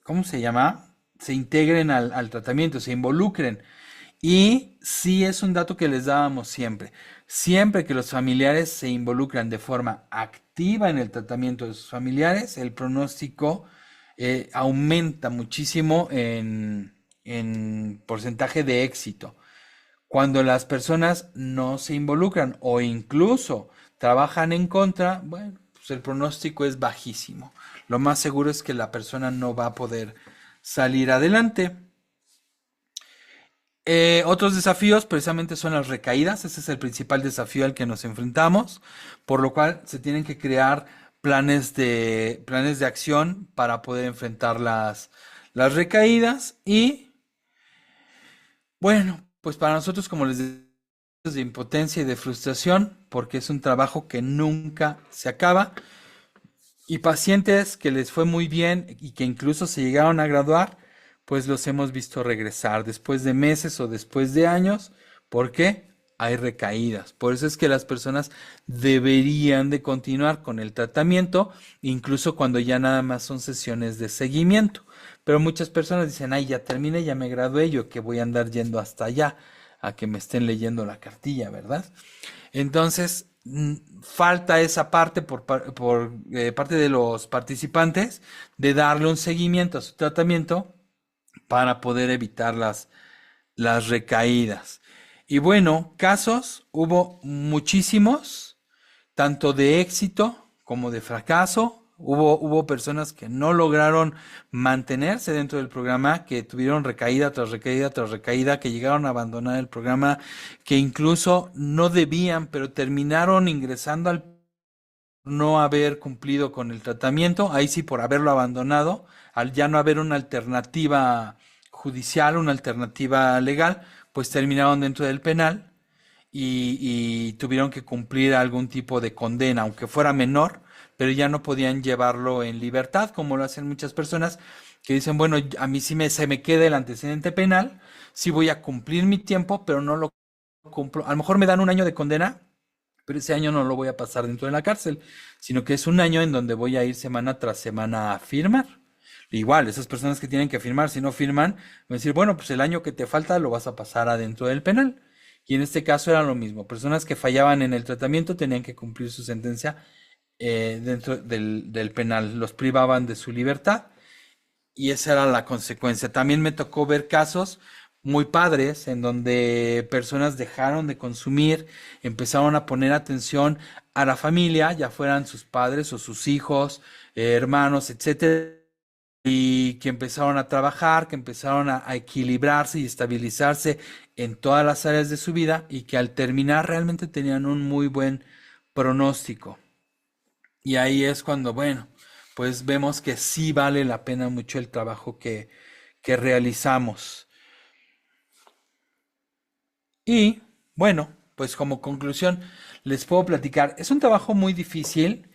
¿cómo se llama? Se integren al tratamiento, se involucren. Y sí es un dato que les dábamos siempre. Siempre que los familiares se involucran de forma activa en el tratamiento de sus familiares, el pronóstico aumenta muchísimo en porcentaje de éxito. Cuando las personas no se involucran o incluso trabajan en contra, bueno, pues el pronóstico es bajísimo. Lo más seguro es que la persona no va a poder salir adelante. Otros desafíos precisamente son las recaídas, ese es el principal desafío al que nos enfrentamos, por lo cual se tienen que crear planes de acción para poder enfrentar las recaídas y bueno, pues para nosotros como les decía, de impotencia y de frustración, porque es un trabajo que nunca se acaba y pacientes que les fue muy bien y que incluso se llegaron a graduar, pues los hemos visto regresar después de meses o después de años. ¿Por qué? Hay recaídas. Por eso es que las personas deberían de continuar con el tratamiento, incluso cuando ya nada más son sesiones de seguimiento. Pero muchas personas dicen, ay, ya terminé, ya me gradué, yo que voy a andar yendo hasta allá a que me estén leyendo la cartilla, ¿verdad? Entonces, falta esa parte por parte de los participantes de darle un seguimiento a su tratamiento para poder evitar las recaídas. Y bueno, casos hubo muchísimos, tanto de éxito como de fracaso. Hubo personas que no lograron mantenerse dentro del programa, que tuvieron recaída tras recaída tras recaída, que llegaron a abandonar el programa, que incluso no debían, pero terminaron ingresando al no haber cumplido con el tratamiento, ahí sí por haberlo abandonado, al ya no haber una alternativa judicial, una alternativa legal, pues terminaron dentro del penal y tuvieron que cumplir algún tipo de condena, aunque fuera menor, pero ya no podían llevarlo en libertad, como lo hacen muchas personas que dicen, bueno, a mí sí se me queda el antecedente penal, sí voy a cumplir mi tiempo, pero no lo cumplo. A lo mejor me dan un año de condena, pero ese año no lo voy a pasar dentro de la cárcel, sino que es un año en donde voy a ir semana tras semana a firmar. Igual, esas personas que tienen que firmar, si no firman, van a decir, bueno, pues el año que te falta lo vas a pasar adentro del penal. Y en este caso era lo mismo. Personas que fallaban en el tratamiento tenían que cumplir su sentencia dentro del penal. Los privaban de su libertad y esa era la consecuencia. También me tocó ver casos muy padres en donde personas dejaron de consumir, empezaron a poner atención a la familia, ya fueran sus padres o sus hijos, hermanos, etcétera, y que empezaron a trabajar, que empezaron a equilibrarse y estabilizarse en todas las áreas de su vida y que al terminar realmente tenían un muy buen pronóstico. Y ahí es cuando, bueno, pues vemos que sí vale la pena mucho el trabajo que realizamos. Y bueno, pues como conclusión les puedo platicar, es un trabajo muy difícil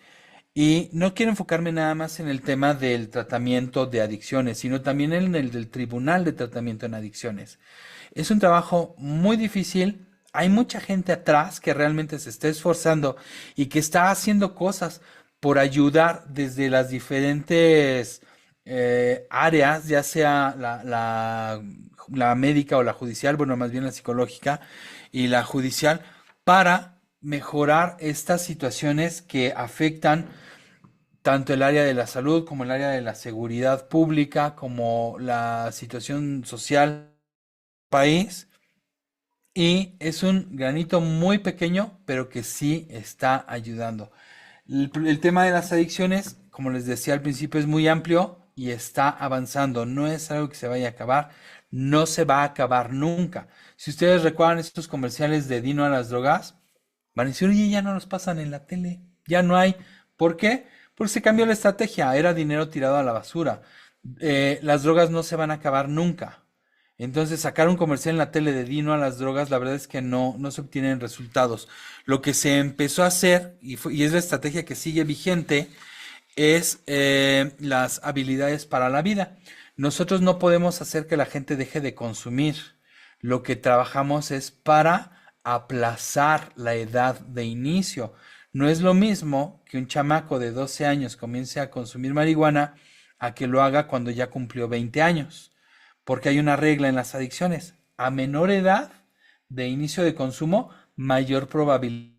y no quiero enfocarme nada más en el tema del tratamiento de adicciones, sino también en el del Tribunal de Tratamiento en Adicciones. Es un trabajo muy difícil, hay mucha gente atrás que realmente se está esforzando y que está haciendo cosas por ayudar desde las diferentes áreas, ya sea la médica o la judicial, bueno, más bien la psicológica y la judicial, para mejorar estas situaciones que afectan tanto el área de la salud como el área de la seguridad pública, como la situación social del país. Y es un granito muy pequeño, pero que sí está ayudando. El tema de las adicciones, como les decía al principio, es muy amplio y está avanzando. No es algo que se vaya a acabar, no se va a acabar nunca. Si ustedes recuerdan estos comerciales de Dino a las drogas, van a decir, oye, ya no los pasan en la tele, ya no hay. ¿Por qué? Porque se cambió la estrategia, era dinero tirado a la basura. Las drogas no se van a acabar nunca. Entonces, sacar un comercial en la tele de Dino a las drogas, la verdad es que no se obtienen resultados. Lo que se empezó a hacer, y es la estrategia que sigue vigente, es las habilidades para la vida. Nosotros no podemos hacer que la gente deje de consumir. Lo que trabajamos es para aplazar la edad de inicio. No es lo mismo que un chamaco de 12 años comience a consumir marihuana a que lo haga cuando ya cumplió 20 años. Porque hay una regla en las adicciones. A menor edad de inicio de consumo, mayor probabilidad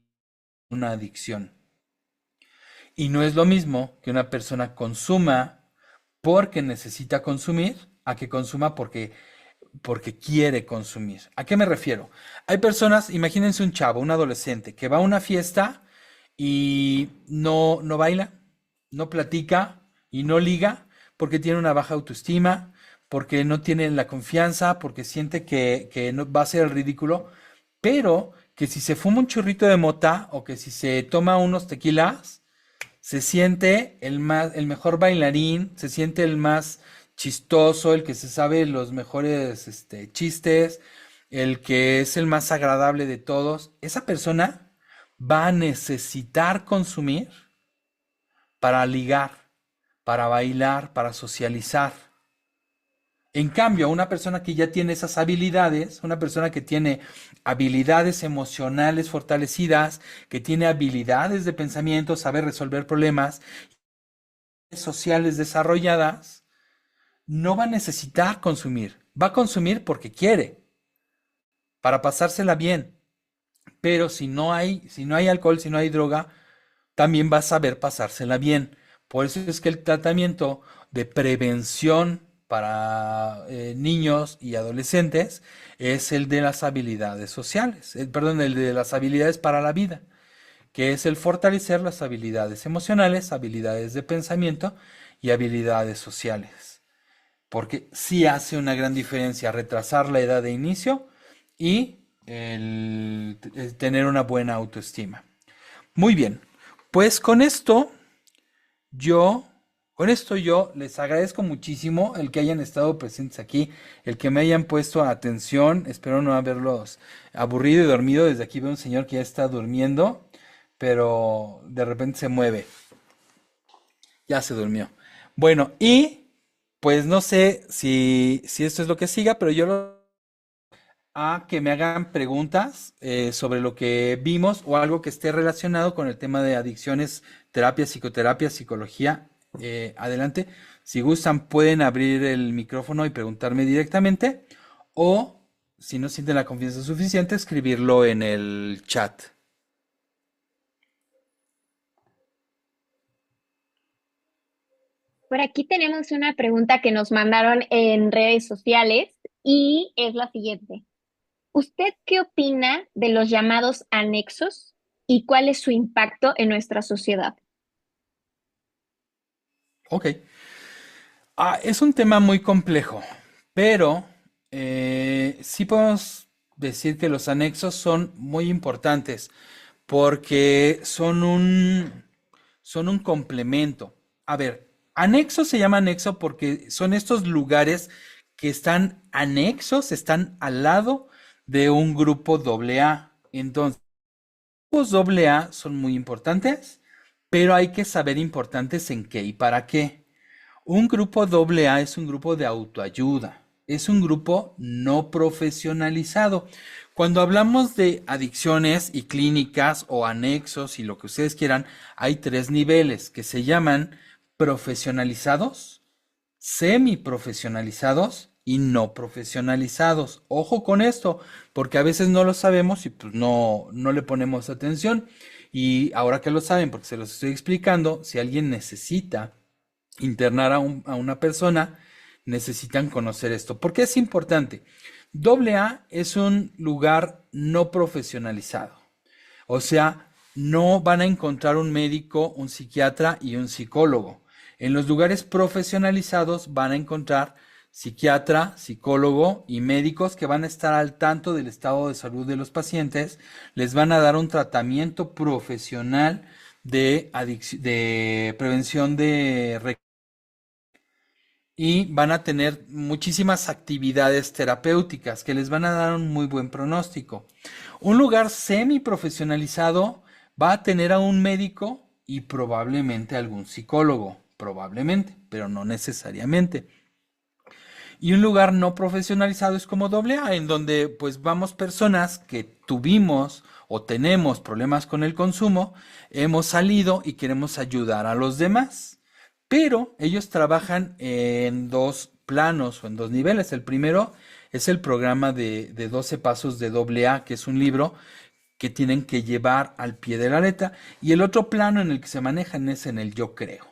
de una adicción. Y no es lo mismo que una persona consuma porque necesita consumir a que consuma porque quiere consumir. ¿A qué me refiero? Hay personas, imagínense un chavo, un adolescente, que va a una fiesta y no baila, no platica y no liga porque tiene una baja autoestima, porque no tiene la confianza, porque siente que no, va a ser el ridículo, pero que si se fuma un churrito de mota o que si se toma unos tequilas, se siente el mejor bailarín, se siente el más chistoso, el que se sabe los mejores chistes, el que es el más agradable de todos. Esa persona va a necesitar consumir para ligar, para bailar, para socializar. En cambio, una persona que ya tiene esas habilidades, una persona que tiene habilidades emocionales fortalecidas, que tiene habilidades de pensamiento, sabe resolver problemas sociales desarrolladas, no va a necesitar consumir. Va a consumir porque quiere, para pasársela bien. Pero si no hay alcohol, si no hay droga, también va a saber pasársela bien. Por eso es que el tratamiento de prevención para niños y adolescentes es el de las habilidades sociales, perdón, el de las habilidades para la vida, que es el fortalecer las habilidades emocionales, habilidades de pensamiento y habilidades sociales. Porque sí hace una gran diferencia retrasar la edad de inicio y el tener una buena autoestima. Muy bien, pues yo, con esto yo les agradezco muchísimo el que hayan estado presentes aquí, el que me hayan puesto atención. Espero no haberlos aburrido y dormido. Desde aquí veo un señor que ya está durmiendo, pero de repente se mueve. Ya se durmió. Bueno, y pues no sé si esto es lo que siga, pero yo a que me hagan preguntas sobre lo que vimos o algo que esté relacionado con el tema de adicciones, terapia, psicoterapia, psicología. Adelante. Si gustan, pueden abrir el micrófono y preguntarme directamente o, si no sienten la confianza suficiente, escribirlo en el chat.
Por aquí tenemos una pregunta que nos mandaron en redes sociales y es la siguiente. ¿Usted qué opina de los llamados anexos y cuál es su impacto en nuestra sociedad?
Ok. Es un tema muy complejo, pero sí podemos decir que los anexos son muy importantes porque son un complemento. A ver, anexo se llama anexo porque son estos lugares que están anexos, están al lado de un grupo doble A. Entonces, los doble A son muy importantes, pero hay que saber importantes en qué y para qué. Un grupo doble A es un grupo de autoayuda, es un grupo no profesionalizado. Cuando hablamos de adicciones y clínicas o anexos y lo que ustedes quieran, hay tres niveles que se llaman profesionalizados, semiprofesionalizados y no profesionalizados. Ojo con esto, porque a veces no lo sabemos y pues no le ponemos atención. Y ahora que lo saben, porque se los estoy explicando, si alguien necesita internar a una persona, necesitan conocer esto. ¿Por qué es importante? Doble A es un lugar no profesionalizado. O sea, no van a encontrar un médico, un psiquiatra y un psicólogo. En los lugares profesionalizados van a encontrar psiquiatra, psicólogo y médicos que van a estar al tanto del estado de salud de los pacientes, les van a dar un tratamiento profesional de prevención y van a tener muchísimas actividades terapéuticas que les van a dar un muy buen pronóstico. Un lugar semi profesionalizado va a tener a un médico y probablemente algún psicólogo, probablemente, pero no necesariamente. Y un lugar no profesionalizado es como AA, en donde pues vamos personas que tuvimos o tenemos problemas con el consumo, hemos salido y queremos ayudar a los demás. Pero ellos trabajan en dos planos o en dos niveles. El primero es el programa de 12 pasos de AA, que es un libro que tienen que llevar al pie de la letra. Y el otro plano en el que se manejan es en el yo creo.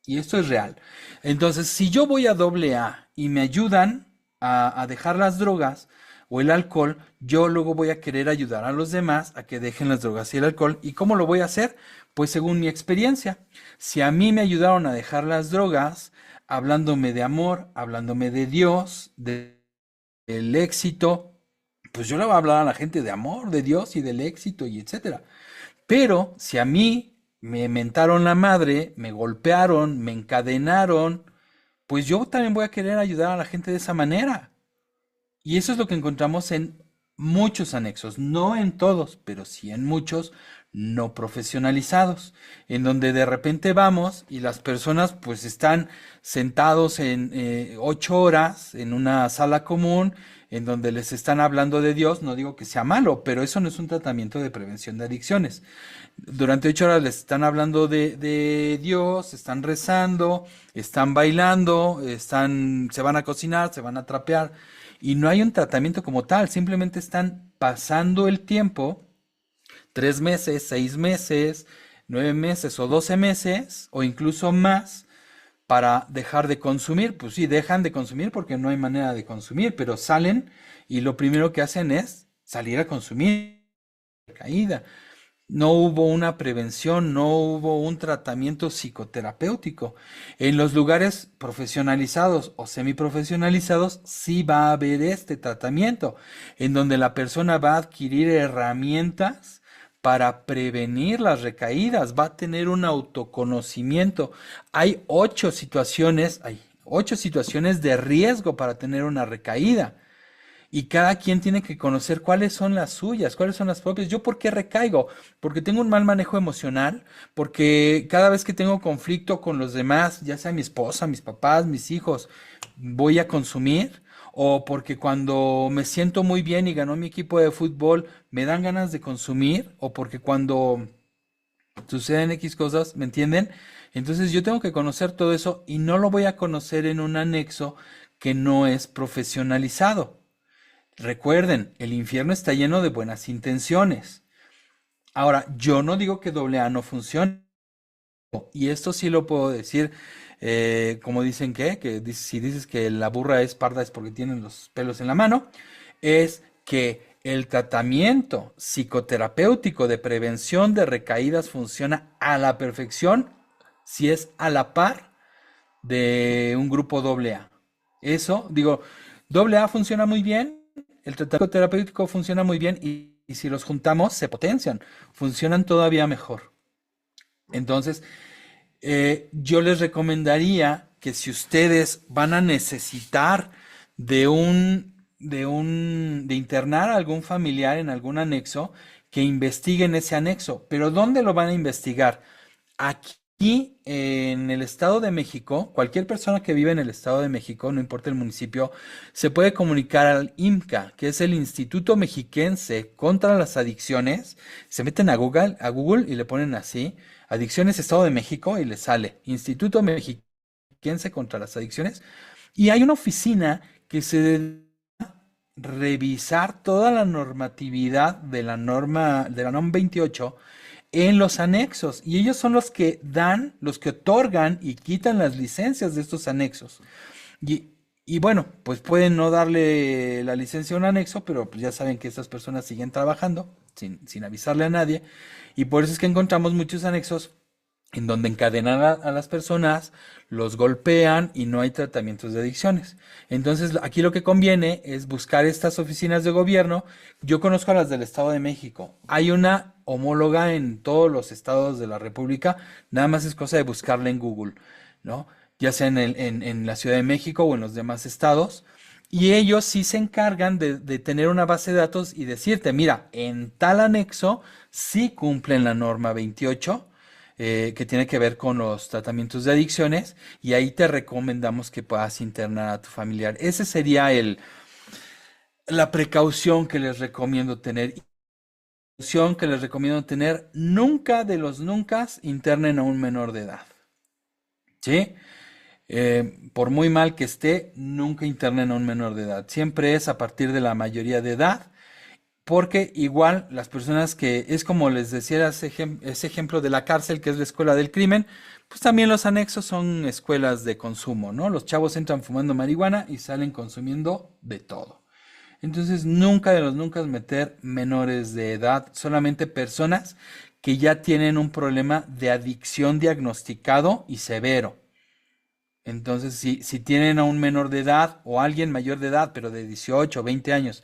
Y esto es real. Entonces, si yo voy a AA y me ayudan a dejar las drogas o el alcohol, yo luego voy a querer ayudar a los demás a que dejen las drogas y el alcohol. ¿Y cómo lo voy a hacer? Pues según mi experiencia. Si a mí me ayudaron a dejar las drogas, hablándome de amor, hablándome de Dios, del éxito, pues yo le voy a hablar a la gente de amor, de Dios y del éxito y etcétera. Pero si a mí me mentaron la madre, me golpearon, me encadenaron, pues yo también voy a querer ayudar a la gente de esa manera. Y eso es lo que encontramos en muchos anexos, no en todos, pero sí en muchos no profesionalizados, en donde de repente vamos y las personas pues están sentados en 8 horas en una sala común, en donde les están hablando de Dios. No digo que sea malo, pero eso no es un tratamiento de prevención de adicciones. Durante 8 horas les están hablando de Dios, están rezando, están bailando, se van a cocinar, se van a trapear, y no hay un tratamiento como tal, simplemente están pasando el tiempo, 3 meses, 6 meses, 9 meses o 12 meses, o incluso más, para dejar de consumir. Pues sí, dejan de consumir porque no hay manera de consumir, pero salen y lo primero que hacen es salir a consumir, caída. No hubo una prevención, no hubo un tratamiento psicoterapéutico. En los lugares profesionalizados o semiprofesionalizados sí va a haber este tratamiento, en donde la persona va a adquirir herramientas para prevenir las recaídas, va a tener un autoconocimiento. Hay 8 situaciones de riesgo para tener una recaída. Y cada quien tiene que conocer cuáles son las suyas, cuáles son las propias. ¿Yo por qué recaigo? Porque tengo un mal manejo emocional, porque cada vez que tengo conflicto con los demás, ya sea mi esposa, mis papás, mis hijos, voy a consumir, o porque cuando me siento muy bien y ganó mi equipo de fútbol, me dan ganas de consumir, o porque cuando suceden X cosas, ¿me entienden? Entonces yo tengo que conocer todo eso y no lo voy a conocer en un anexo que no es profesionalizado. Recuerden, el infierno está lleno de buenas intenciones. Ahora, yo no digo que AA no funcione, y esto sí lo puedo decir, como dicen si dices que la burra es parda es porque tienen los pelos en la mano, es que el tratamiento psicoterapéutico de prevención de recaídas funciona a la perfección si es a la par de un grupo AA. Eso, digo, AA funciona muy bien, el tratamiento terapéutico funciona muy bien, y si los juntamos se potencian, funcionan todavía mejor. Entonces, yo les recomendaría que si ustedes van a necesitar de internar a algún familiar en algún anexo, que investiguen ese anexo. Pero ¿dónde lo van a investigar? Aquí en el Estado de México, cualquier persona que vive en el Estado de México, no importa el municipio, se puede comunicar al IMCA, que es el Instituto Mexiquense contra las Adicciones. Se meten a Google y le ponen así, Adicciones Estado de México, y les sale Instituto Mexiquense contra las Adicciones. Y hay una oficina que se dedica a revisar toda la normatividad de la NOM 28 en los anexos, y ellos son los que otorgan y quitan las licencias de estos anexos. Y bueno, pues pueden no darle la licencia a un anexo, pero pues ya saben que estas personas siguen trabajando sin avisarle a nadie, y por eso es que encontramos muchos anexos en donde encadenan a las personas, los golpean y no hay tratamientos de adicciones. Entonces, aquí lo que conviene es buscar estas oficinas de gobierno. Yo conozco a las del Estado de México. Hay una homóloga en todos los estados de la República. Nada más es cosa de buscarla en Google, ¿no? Ya sea en la Ciudad de México o en los demás estados. Y ellos sí se encargan de tener una base de datos y decirte, mira, en tal anexo sí cumplen la norma 28, que tiene que ver con los tratamientos de adicciones, y ahí te recomendamos que puedas internar a tu familiar. Ese sería la precaución que les recomiendo tener. Precaución que les recomiendo tener, nunca de los nunca internen a un menor de edad. ¿Sí? Por muy mal que esté, nunca internen a un menor de edad. Siempre es a partir de la mayoría de edad, porque igual las personas que, es como les decía ese ejemplo de la cárcel, que es la escuela del crimen, pues también los anexos son escuelas de consumo, ¿no? Los chavos entran fumando marihuana y salen consumiendo de todo. Entonces, nunca de los nunca meter menores de edad, solamente personas que ya tienen un problema de adicción diagnosticado y severo. Entonces, si tienen a un menor de edad o alguien mayor de edad, pero de 18 o 20 años,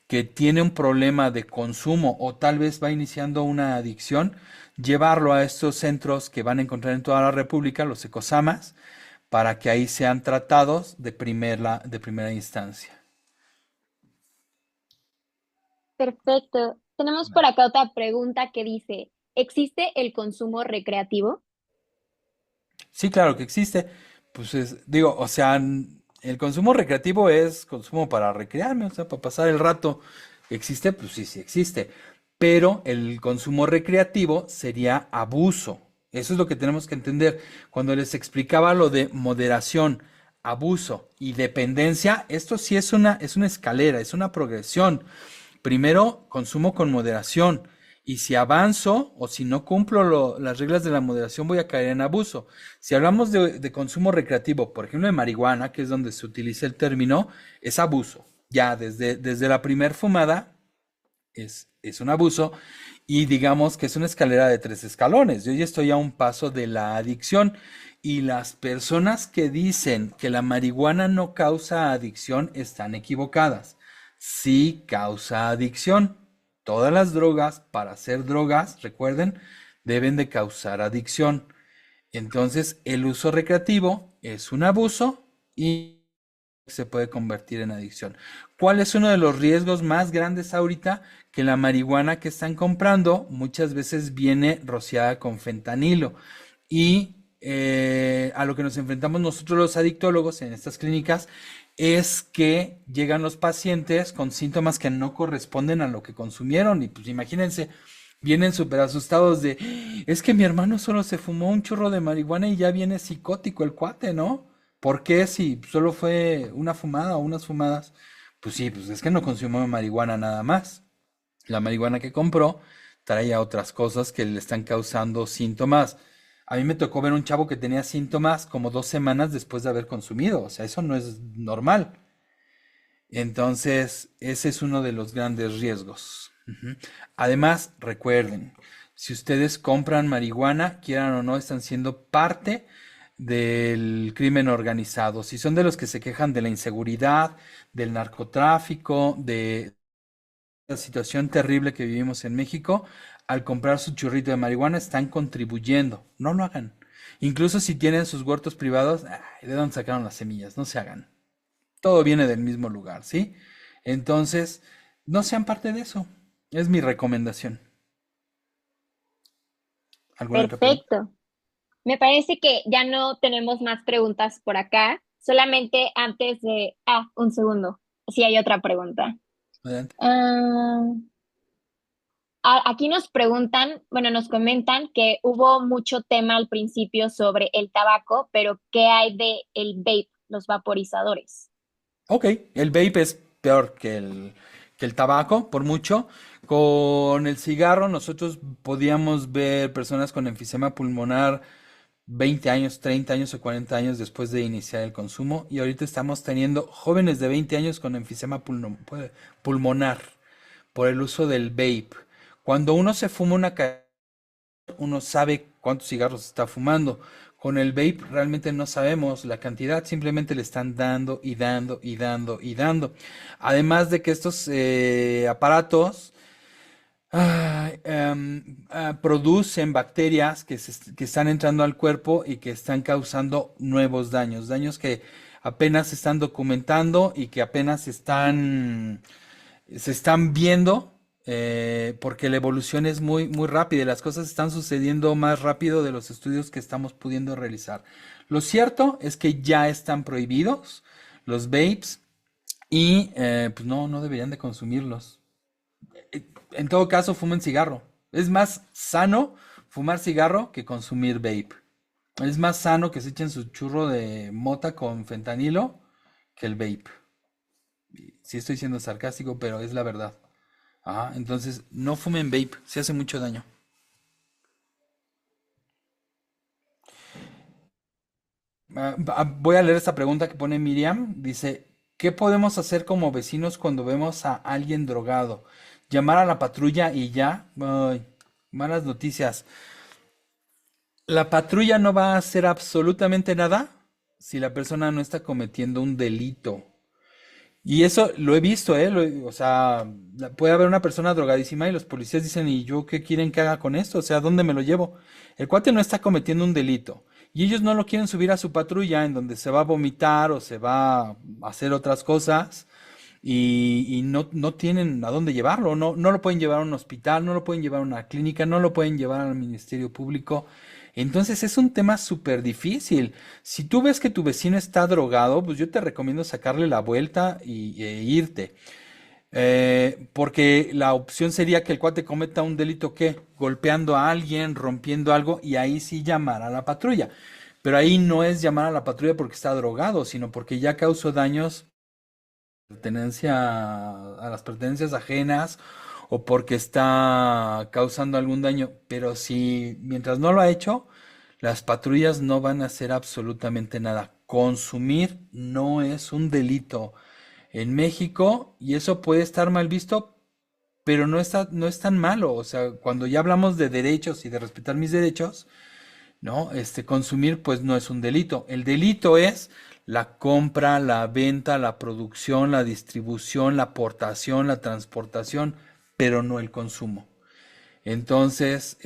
que tiene un problema de consumo o tal vez va iniciando una adicción, llevarlo a estos centros que van a encontrar en toda la República, los ecosamas, para que ahí sean tratados de primera instancia.
Perfecto. Tenemos por acá otra pregunta que dice, ¿existe el consumo recreativo?
Sí, claro que existe. Pues digo, o sea, el consumo recreativo es consumo para recrearme, o sea, para pasar el rato. ¿Existe? Pues sí, sí existe. Pero el consumo recreativo sería abuso. Eso es lo que tenemos que entender. Cuando les explicaba lo de moderación, abuso y dependencia, esto sí es una escalera, es una progresión. Primero, consumo con moderación. Y si avanzo o si no cumplo las reglas de la moderación, voy a caer en abuso. Si hablamos de consumo recreativo, por ejemplo, de marihuana, que es donde se utiliza el término, es abuso. Ya desde la primer fumada es un abuso, y digamos que es una escalera de 3 escalones. Yo ya estoy a un paso de la adicción, y las personas que dicen que la marihuana no causa adicción están equivocadas. Sí causa adicción. Todas las drogas, para ser drogas, recuerden, deben de causar adicción. Entonces, el uso recreativo es un abuso y se puede convertir en adicción. ¿Cuál es uno de los riesgos más grandes ahorita? Que la marihuana que están comprando muchas veces viene rociada con fentanilo. Y a lo que nos enfrentamos nosotros los adictólogos en estas clínicas es que llegan los pacientes con síntomas que no corresponden a lo que consumieron. Y pues imagínense, vienen súper asustados de, es que mi hermano solo se fumó un churro de marihuana y ya viene psicótico el cuate, ¿no? ¿Por qué si solo fue una fumada o unas fumadas? Pues sí, pues es que no consumió marihuana nada más. La marihuana que compró traía otras cosas que le están causando síntomas. A mí me tocó ver un chavo que tenía síntomas como 2 semanas después de haber consumido. O sea, eso no es normal. Entonces, ese es uno de los grandes riesgos. Ujú. Además, recuerden, si ustedes compran marihuana, quieran o no, están siendo parte del crimen organizado. Si son de los que se quejan de la inseguridad, del narcotráfico, de la situación terrible que vivimos en México, al comprar su churrito de marihuana están contribuyendo. No lo hagan. Incluso si tienen sus huertos privados, ay, ¿de dónde sacaron las semillas? No se hagan. Todo viene del mismo lugar, ¿sí? Entonces, no sean parte de eso. Es mi recomendación. ¿Alguna otra pregunta?
Perfecto. Me parece que ya no tenemos más preguntas por acá. Solamente antes de... un segundo. Sí hay otra pregunta.
Adelante.
Ah, aquí nos preguntan, bueno, nos comentan que hubo mucho tema al principio sobre el tabaco, pero ¿qué hay de el vape, los vaporizadores?
Ok, el vape es peor que el tabaco, por mucho. Con el cigarro nosotros podíamos ver personas con enfisema pulmonar 20 años, 30 años o 40 años después de iniciar el consumo, y ahorita estamos teniendo jóvenes de 20 años con enfisema pulmonar por el uso del vape. Cuando uno se fuma una uno sabe cuántos cigarros está fumando. Con el vape realmente no sabemos la cantidad, simplemente le están dando y dando y dando y dando. Además de que estos aparatos producen bacterias que están entrando al cuerpo y que están causando nuevos daños, daños que apenas se están documentando y que apenas se están viendo, porque la evolución es muy, muy rápida y las cosas están sucediendo más rápido de los estudios que estamos pudiendo realizar. Lo cierto es que ya están prohibidos los vapes y pues no deberían de consumirlos. En todo caso, fumen cigarro. Es más sano fumar cigarro que consumir vape. Es más sano que se echen su churro de mota con fentanilo que el vape. Sí estoy siendo sarcástico, pero es la verdad. Ajá, entonces no fumen vape, se hace mucho daño. Voy a leer esta pregunta que pone Miriam. Dice, ¿qué podemos hacer como vecinos cuando vemos a alguien drogado? ¿Llamar a la patrulla y ya? Ay, malas noticias. La patrulla no va a hacer absolutamente nada si la persona no está cometiendo un delito. Y eso lo he visto, ¿eh? O sea, puede haber una persona drogadísima y los policías dicen, ¿y yo qué quieren que haga con esto? O sea, ¿dónde me lo llevo? El cuate no está cometiendo un delito. Y ellos no lo quieren subir a su patrulla en donde se va a vomitar o se va a hacer otras cosas y no tienen a dónde llevarlo. No lo pueden llevar a un hospital, no lo pueden llevar a una clínica, no lo pueden llevar al Ministerio Público. Entonces es un tema súper difícil. Si tú ves que tu vecino está drogado, pues yo te recomiendo sacarle la vuelta e irte. Porque la opción sería que el cuate cometa un delito que golpeando a alguien, rompiendo algo, y ahí sí llamar a la patrulla. Pero ahí no es llamar a la patrulla porque está drogado, sino porque ya causó daños a las pertenencias ajenas o porque está causando algún daño. Pero si mientras no lo ha hecho, las patrullas no van a hacer absolutamente nada. Consumir no es un delito en México y eso puede estar mal visto, pero no es tan malo. O sea, cuando ya hablamos de derechos y de respetar mis derechos, ¿no? Consumir pues no es un delito. El delito es la compra, la venta, la producción, la distribución, la aportación, la transportación, pero no el consumo. Entonces,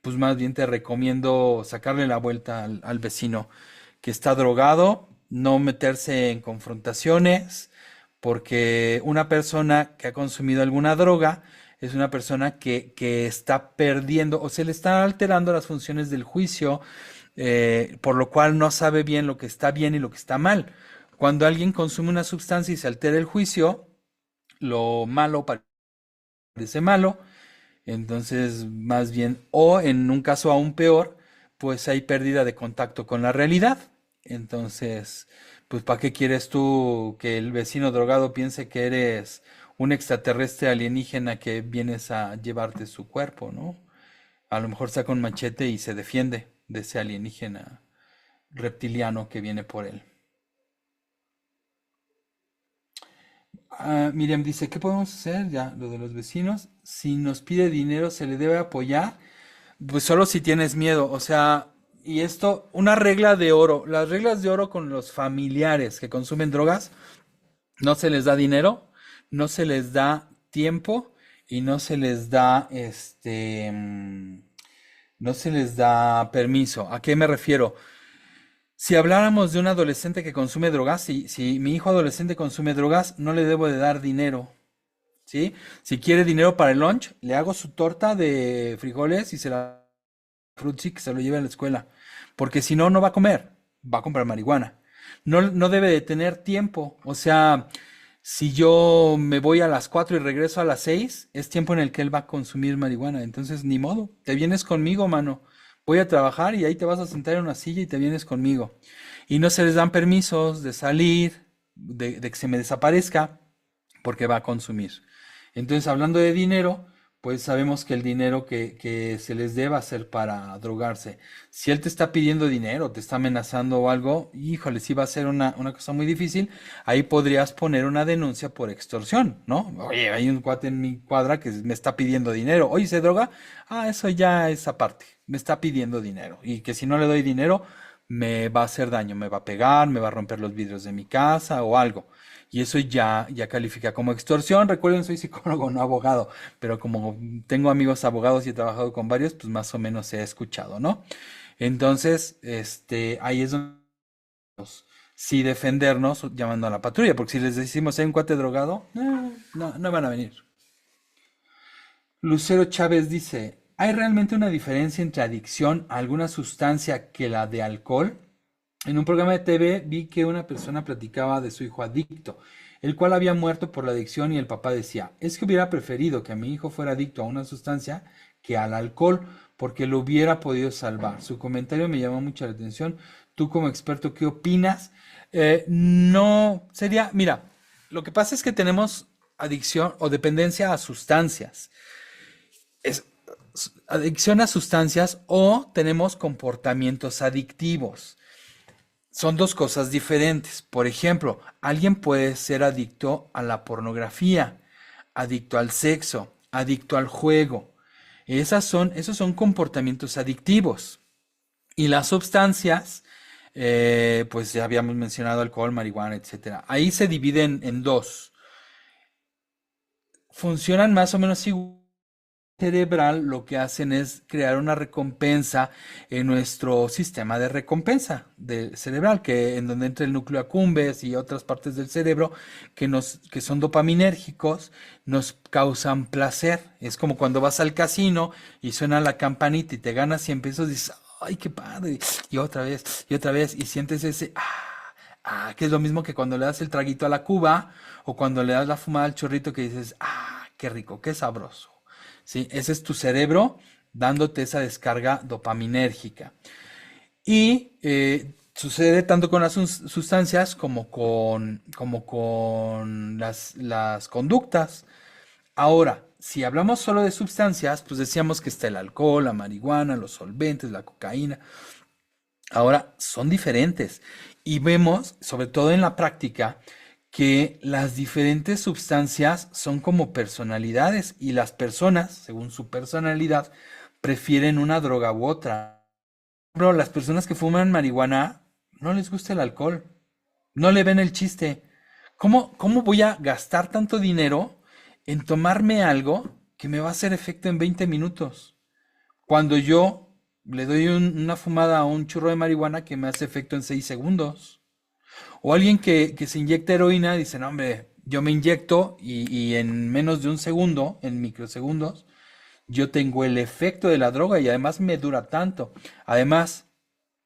pues más bien te recomiendo sacarle la vuelta al vecino que está drogado, no meterse en confrontaciones, porque una persona que ha consumido alguna droga es una persona que está perdiendo o se le están alterando las funciones del juicio, por lo cual no sabe bien lo que está bien y lo que está mal. Cuando alguien consume una sustancia y se altera el juicio, lo malo parece malo, entonces más bien, o en un caso aún peor, pues hay pérdida de contacto con la realidad. Entonces, pues ¿para qué quieres tú que el vecino drogado piense que eres un extraterrestre alienígena que vienes a llevarte su cuerpo, ¿no? A lo mejor saca un machete y se defiende de ese alienígena reptiliano que viene por él. Miriam dice, ¿qué podemos hacer? Ya, lo de los vecinos. Si nos pide dinero, ¿se le debe apoyar? Pues solo si tienes miedo. O sea, y esto, una regla de oro. Las reglas de oro con los familiares que consumen drogas, no se les da dinero, no se les da tiempo y no se les da, no se les da permiso. ¿A qué me refiero? Si habláramos de un adolescente que consume drogas, si mi hijo adolescente consume drogas, no le debo de dar dinero, ¿sí? Si quiere dinero para el lunch, le hago su torta de frijoles y se la frutzi que se lo lleve a la escuela. Porque si no, no va a comer, va a comprar marihuana. No debe de tener tiempo. O sea, si yo me voy a las 4 y regreso a las 6, es tiempo en el que él va a consumir marihuana. Entonces, ni modo, te vienes conmigo, mano. Voy a trabajar y ahí te vas a sentar en una silla y te vienes conmigo. Y no se les dan permisos de salir, de que se me desaparezca, porque va a consumir. Entonces, hablando de dinero, pues sabemos que el dinero que se les dé va a ser para drogarse. Si él te está pidiendo dinero, te está amenazando o algo, híjole, sí va a ser una cosa muy difícil. Ahí podrías poner una denuncia por extorsión, ¿no? Oye, hay un cuate en mi cuadra que me está pidiendo dinero. Oye, ¿se droga? Ah, eso ya es aparte. Me está pidiendo dinero. Y que si no le doy dinero, me va a hacer daño, me va a pegar, me va a romper los vidrios de mi casa o algo. Y eso ya califica como extorsión. Recuerden, soy psicólogo, no abogado, pero como tengo amigos abogados y he trabajado con varios, pues más o menos he escuchado, ¿no? Entonces, ahí es donde sí defendernos llamando a la patrulla, porque si les decimos hay un cuate drogado, no van a venir. Lucero Chávez dice, ¿hay realmente una diferencia entre adicción a alguna sustancia que la de alcohol? En un programa de TV vi que una persona platicaba de su hijo adicto, el cual había muerto por la adicción y el papá decía, es que hubiera preferido que mi hijo fuera adicto a una sustancia que al alcohol, porque lo hubiera podido salvar. Su comentario me llamó mucho la atención. Tú como experto, ¿qué opinas? No, sería, mira, lo que pasa es que tenemos adicción o dependencia a sustancias. Es adicción a sustancias o tenemos comportamientos adictivos. Son dos cosas diferentes. Por ejemplo, alguien puede ser adicto a la pornografía, adicto al sexo, adicto al juego. Esos son comportamientos adictivos. Y las sustancias, pues ya habíamos mencionado alcohol, marihuana, etcétera. Ahí se dividen en dos. Funcionan más o menos igual cerebral, lo que hacen es crear una recompensa en nuestro sistema de recompensa cerebral, que en donde entra el núcleo accumbens y otras partes del cerebro que son dopaminérgicos, nos causan placer. Es como cuando vas al casino y suena la campanita y te ganas 100 pesos, dices, ay, qué padre, y otra vez, y sientes ese, que es lo mismo que cuando le das el traguito a la cuba o cuando le das la fumada al chorrito que dices, qué rico, qué sabroso. ¿Sí? Ese es tu cerebro dándote esa descarga dopaminérgica. Y sucede tanto con las sustancias como con las conductas. Ahora, si hablamos solo de sustancias, pues decíamos que está el alcohol, la marihuana, los solventes, la cocaína. Ahora, son diferentes. Y vemos, sobre todo en la práctica, que las diferentes sustancias son como personalidades y las personas, según su personalidad, prefieren una droga u otra. Pero las personas que fuman marihuana no les gusta el alcohol, no le ven el chiste. ¿Cómo voy a gastar tanto dinero en tomarme algo que me va a hacer efecto en 20 minutos? Cuando yo le doy una fumada a un churro de marihuana que me hace efecto en 6 segundos. O alguien que se inyecta heroína, dice, no, hombre, yo me inyecto y en menos de un segundo, en microsegundos, yo tengo el efecto de la droga y además me dura tanto. Además,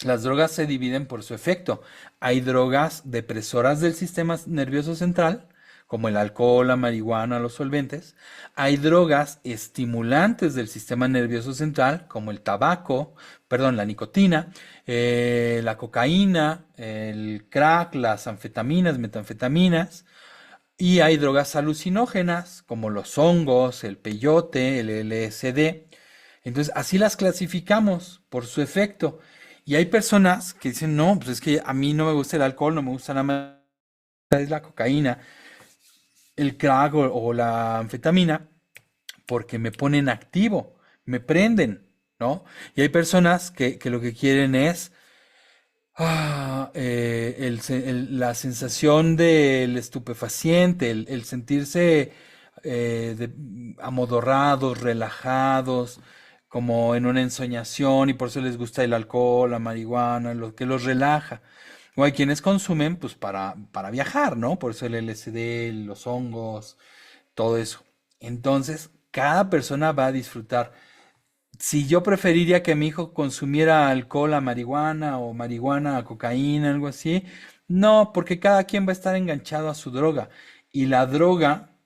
las drogas se dividen por su efecto. Hay drogas depresoras del sistema nervioso central, como el alcohol, la marihuana, los solventes. Hay drogas estimulantes del sistema nervioso central, como el tabaco, perdón, la nicotina, la cocaína, el crack, las anfetaminas, metanfetaminas. Y hay drogas alucinógenas, como los hongos, el peyote, el LSD. Entonces, así las clasificamos por su efecto. Y hay personas que dicen, no, pues es que a mí no me gusta el alcohol, no me gusta nada más es la cocaína, el crack o la anfetamina, porque me ponen activo, me prenden, ¿no? Y hay personas que lo que quieren es la sensación del estupefaciente, el sentirse amodorrados, relajados, como en una ensoñación, y por eso les gusta el alcohol, la marihuana, lo que los relaja. O hay quienes consumen, pues, para viajar, ¿no? Por eso el LSD, los hongos, todo eso. Entonces, cada persona va a disfrutar. Si yo preferiría que mi hijo consumiera alcohol a marihuana o marihuana a cocaína, algo así, no, porque cada quien va a estar enganchado a su droga. Y la droga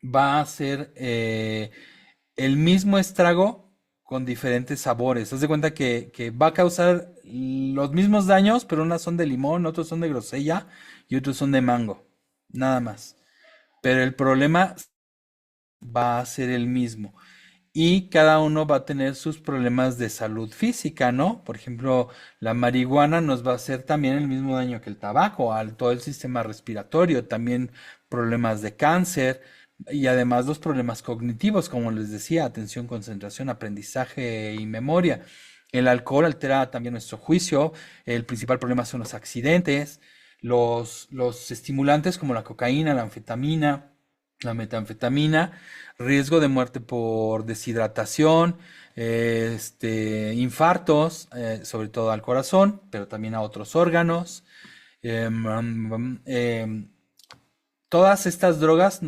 va a ser el mismo estrago con diferentes sabores. Haz de cuenta que va a causar los mismos daños, pero unas son de limón, otros son de grosella y otros son de mango. Nada más. Pero el problema va a ser el mismo. y cada uno va a tener sus problemas de salud física, ¿no? Por ejemplo, la marihuana nos va a hacer también el mismo daño que el tabaco, al todo el sistema respiratorio, también problemas de cáncer y además los problemas cognitivos, como les decía, atención, concentración, aprendizaje y memoria. El alcohol altera también nuestro juicio, el principal problema son los accidentes, los estimulantes como la cocaína, la anfetamina, la metanfetamina, riesgo de muerte por deshidratación, infartos, sobre todo al corazón, pero también a otros órganos. Todas estas drogas,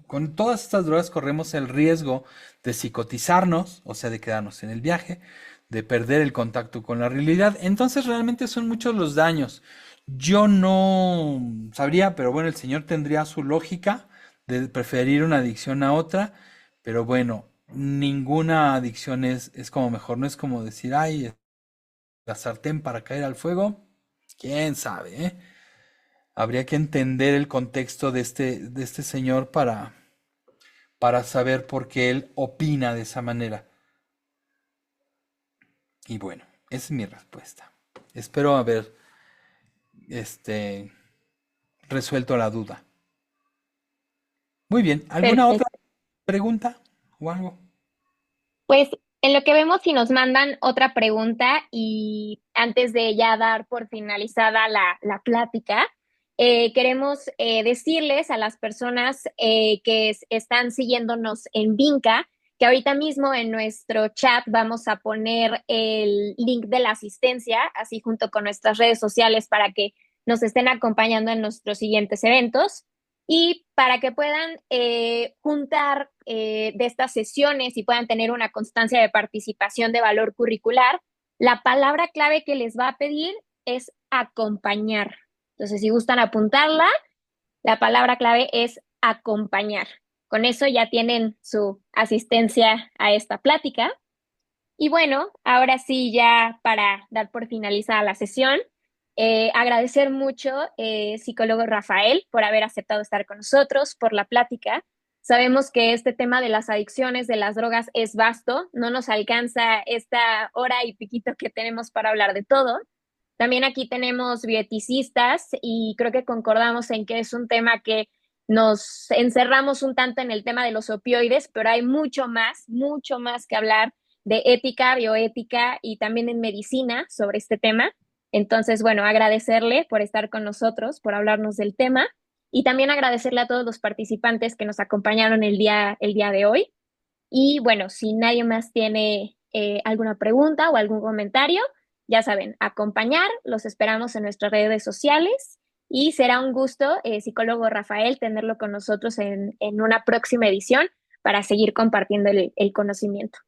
con todas estas drogas corremos el riesgo de psicotizarnos, o sea, de quedarnos en el viaje, de perder el contacto con la realidad. Entonces realmente son muchos los daños. Yo no sabría, pero bueno, el señor tendría su lógica de preferir una adicción a otra, pero bueno, ninguna adicción es como mejor, no es como decir, ay, la sartén para caer al fuego, quién sabe, ¿eh? Habría que entender el contexto de este señor para saber por qué él opina de esa manera. Y bueno, esa es mi respuesta. Espero haber este, resuelto la duda. Muy bien, ¿alguna otra
Perfecto.
pregunta o algo?
Pues en lo que vemos si nos mandan otra pregunta y antes de ya dar por finalizada la plática, queremos decirles a las personas que están siguiéndonos en Vinca que ahorita mismo en nuestro chat vamos a poner el link de la asistencia, así junto con nuestras redes sociales para que nos estén acompañando en nuestros siguientes eventos. Y para que puedan juntar de estas sesiones y puedan tener una constancia de participación de valor curricular, la palabra clave que les va a pedir es acompañar. Entonces, si gustan apuntarla, la palabra clave es acompañar. Con eso ya tienen su asistencia a esta plática. Y bueno, ahora sí, ya para dar por finalizada la sesión, agradecer mucho, psicólogo Rafael, por haber aceptado estar con nosotros, por la plática. Sabemos que este tema de las adicciones, de las drogas, es vasto, no nos alcanza esta hora y piquito que tenemos para hablar de todo. También aquí tenemos bieticistas y creo que concordamos en que es un tema que nos encerramos un tanto en el tema de los opioides, pero hay mucho más que hablar de ética, bioética y también en medicina sobre este tema. Entonces, bueno, agradecerle por estar con nosotros, por hablarnos del tema y también agradecerle a todos los participantes que nos acompañaron el día de hoy. Y bueno, si nadie más tiene alguna pregunta o algún comentario, ya saben, acompañar, los esperamos en nuestras redes sociales y será un gusto, psicólogo Rafael, tenerlo con nosotros en una próxima edición para seguir compartiendo el conocimiento.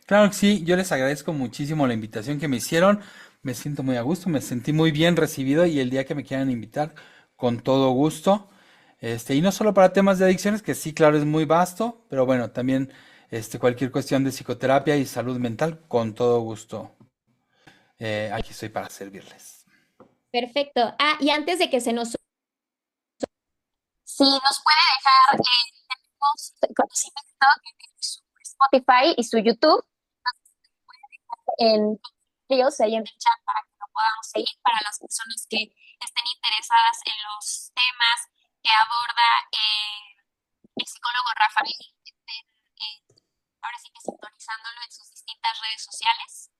Claro que sí, yo les agradezco muchísimo la invitación que me hicieron. Me siento muy a gusto, me sentí muy bien recibido y el día que me quieran invitar, con todo gusto. Y no solo para temas de adicciones, que sí, claro, es muy vasto, pero bueno, también cualquier cuestión de psicoterapia y salud mental, con todo gusto. Aquí estoy para servirles.
Perfecto. Ah, y antes de que se nos... Si nos puede dejar, tenemos conocimiento que tiene su Spotify y su YouTube en ellos ahí en el chat para que lo podamos seguir para las personas que estén interesadas en los temas que aborda el psicólogo Rafael y estén ahora sí que sintonizándolo en sus distintas redes sociales.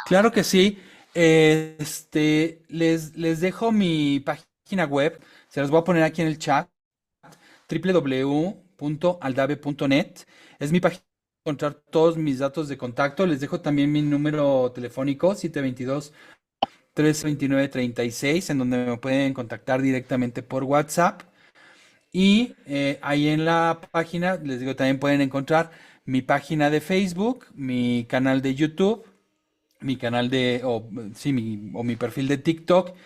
Claro que sí. Les dejo mi página web, se las voy a poner aquí en el chat, www.aldave.net. Es mi página para encontrar todos mis datos de contacto. Les dejo también mi número telefónico, 722-329-36, en donde me pueden contactar directamente por WhatsApp. Y ahí en la página, les digo, también pueden encontrar mi página de Facebook, mi canal de YouTube, mi canal de, o, sí, o mi perfil de TikTok,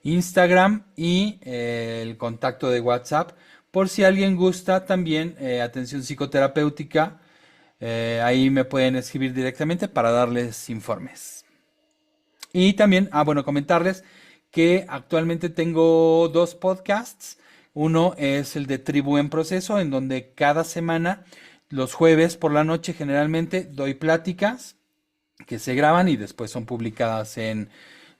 Instagram y el contacto de WhatsApp. Por si alguien gusta también atención psicoterapéutica, ahí me pueden escribir directamente para darles informes. Y también, bueno, comentarles que actualmente tengo dos podcasts. Uno es el de Tribu en Proceso, en donde cada semana los jueves por la noche generalmente doy pláticas que se graban y después son publicadas en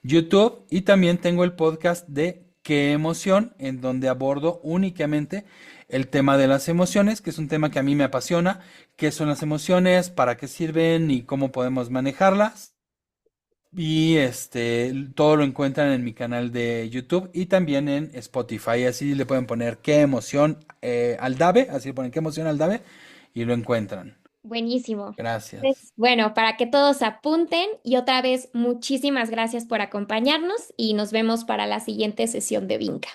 YouTube. Y también tengo el podcast de Qué emoción, en donde abordo únicamente el tema de las emociones, que es un tema que a mí me apasiona, qué son las emociones, para qué sirven y cómo podemos manejarlas. Y todo lo encuentran en mi canal de YouTube y también en Spotify. Así le pueden poner qué emoción Aldave, así le ponen qué emoción Aldave y lo encuentran.
Buenísimo.
Gracias.
Pues, bueno, para que todos apunten y otra vez muchísimas gracias por acompañarnos y nos vemos para la siguiente sesión de Vinca.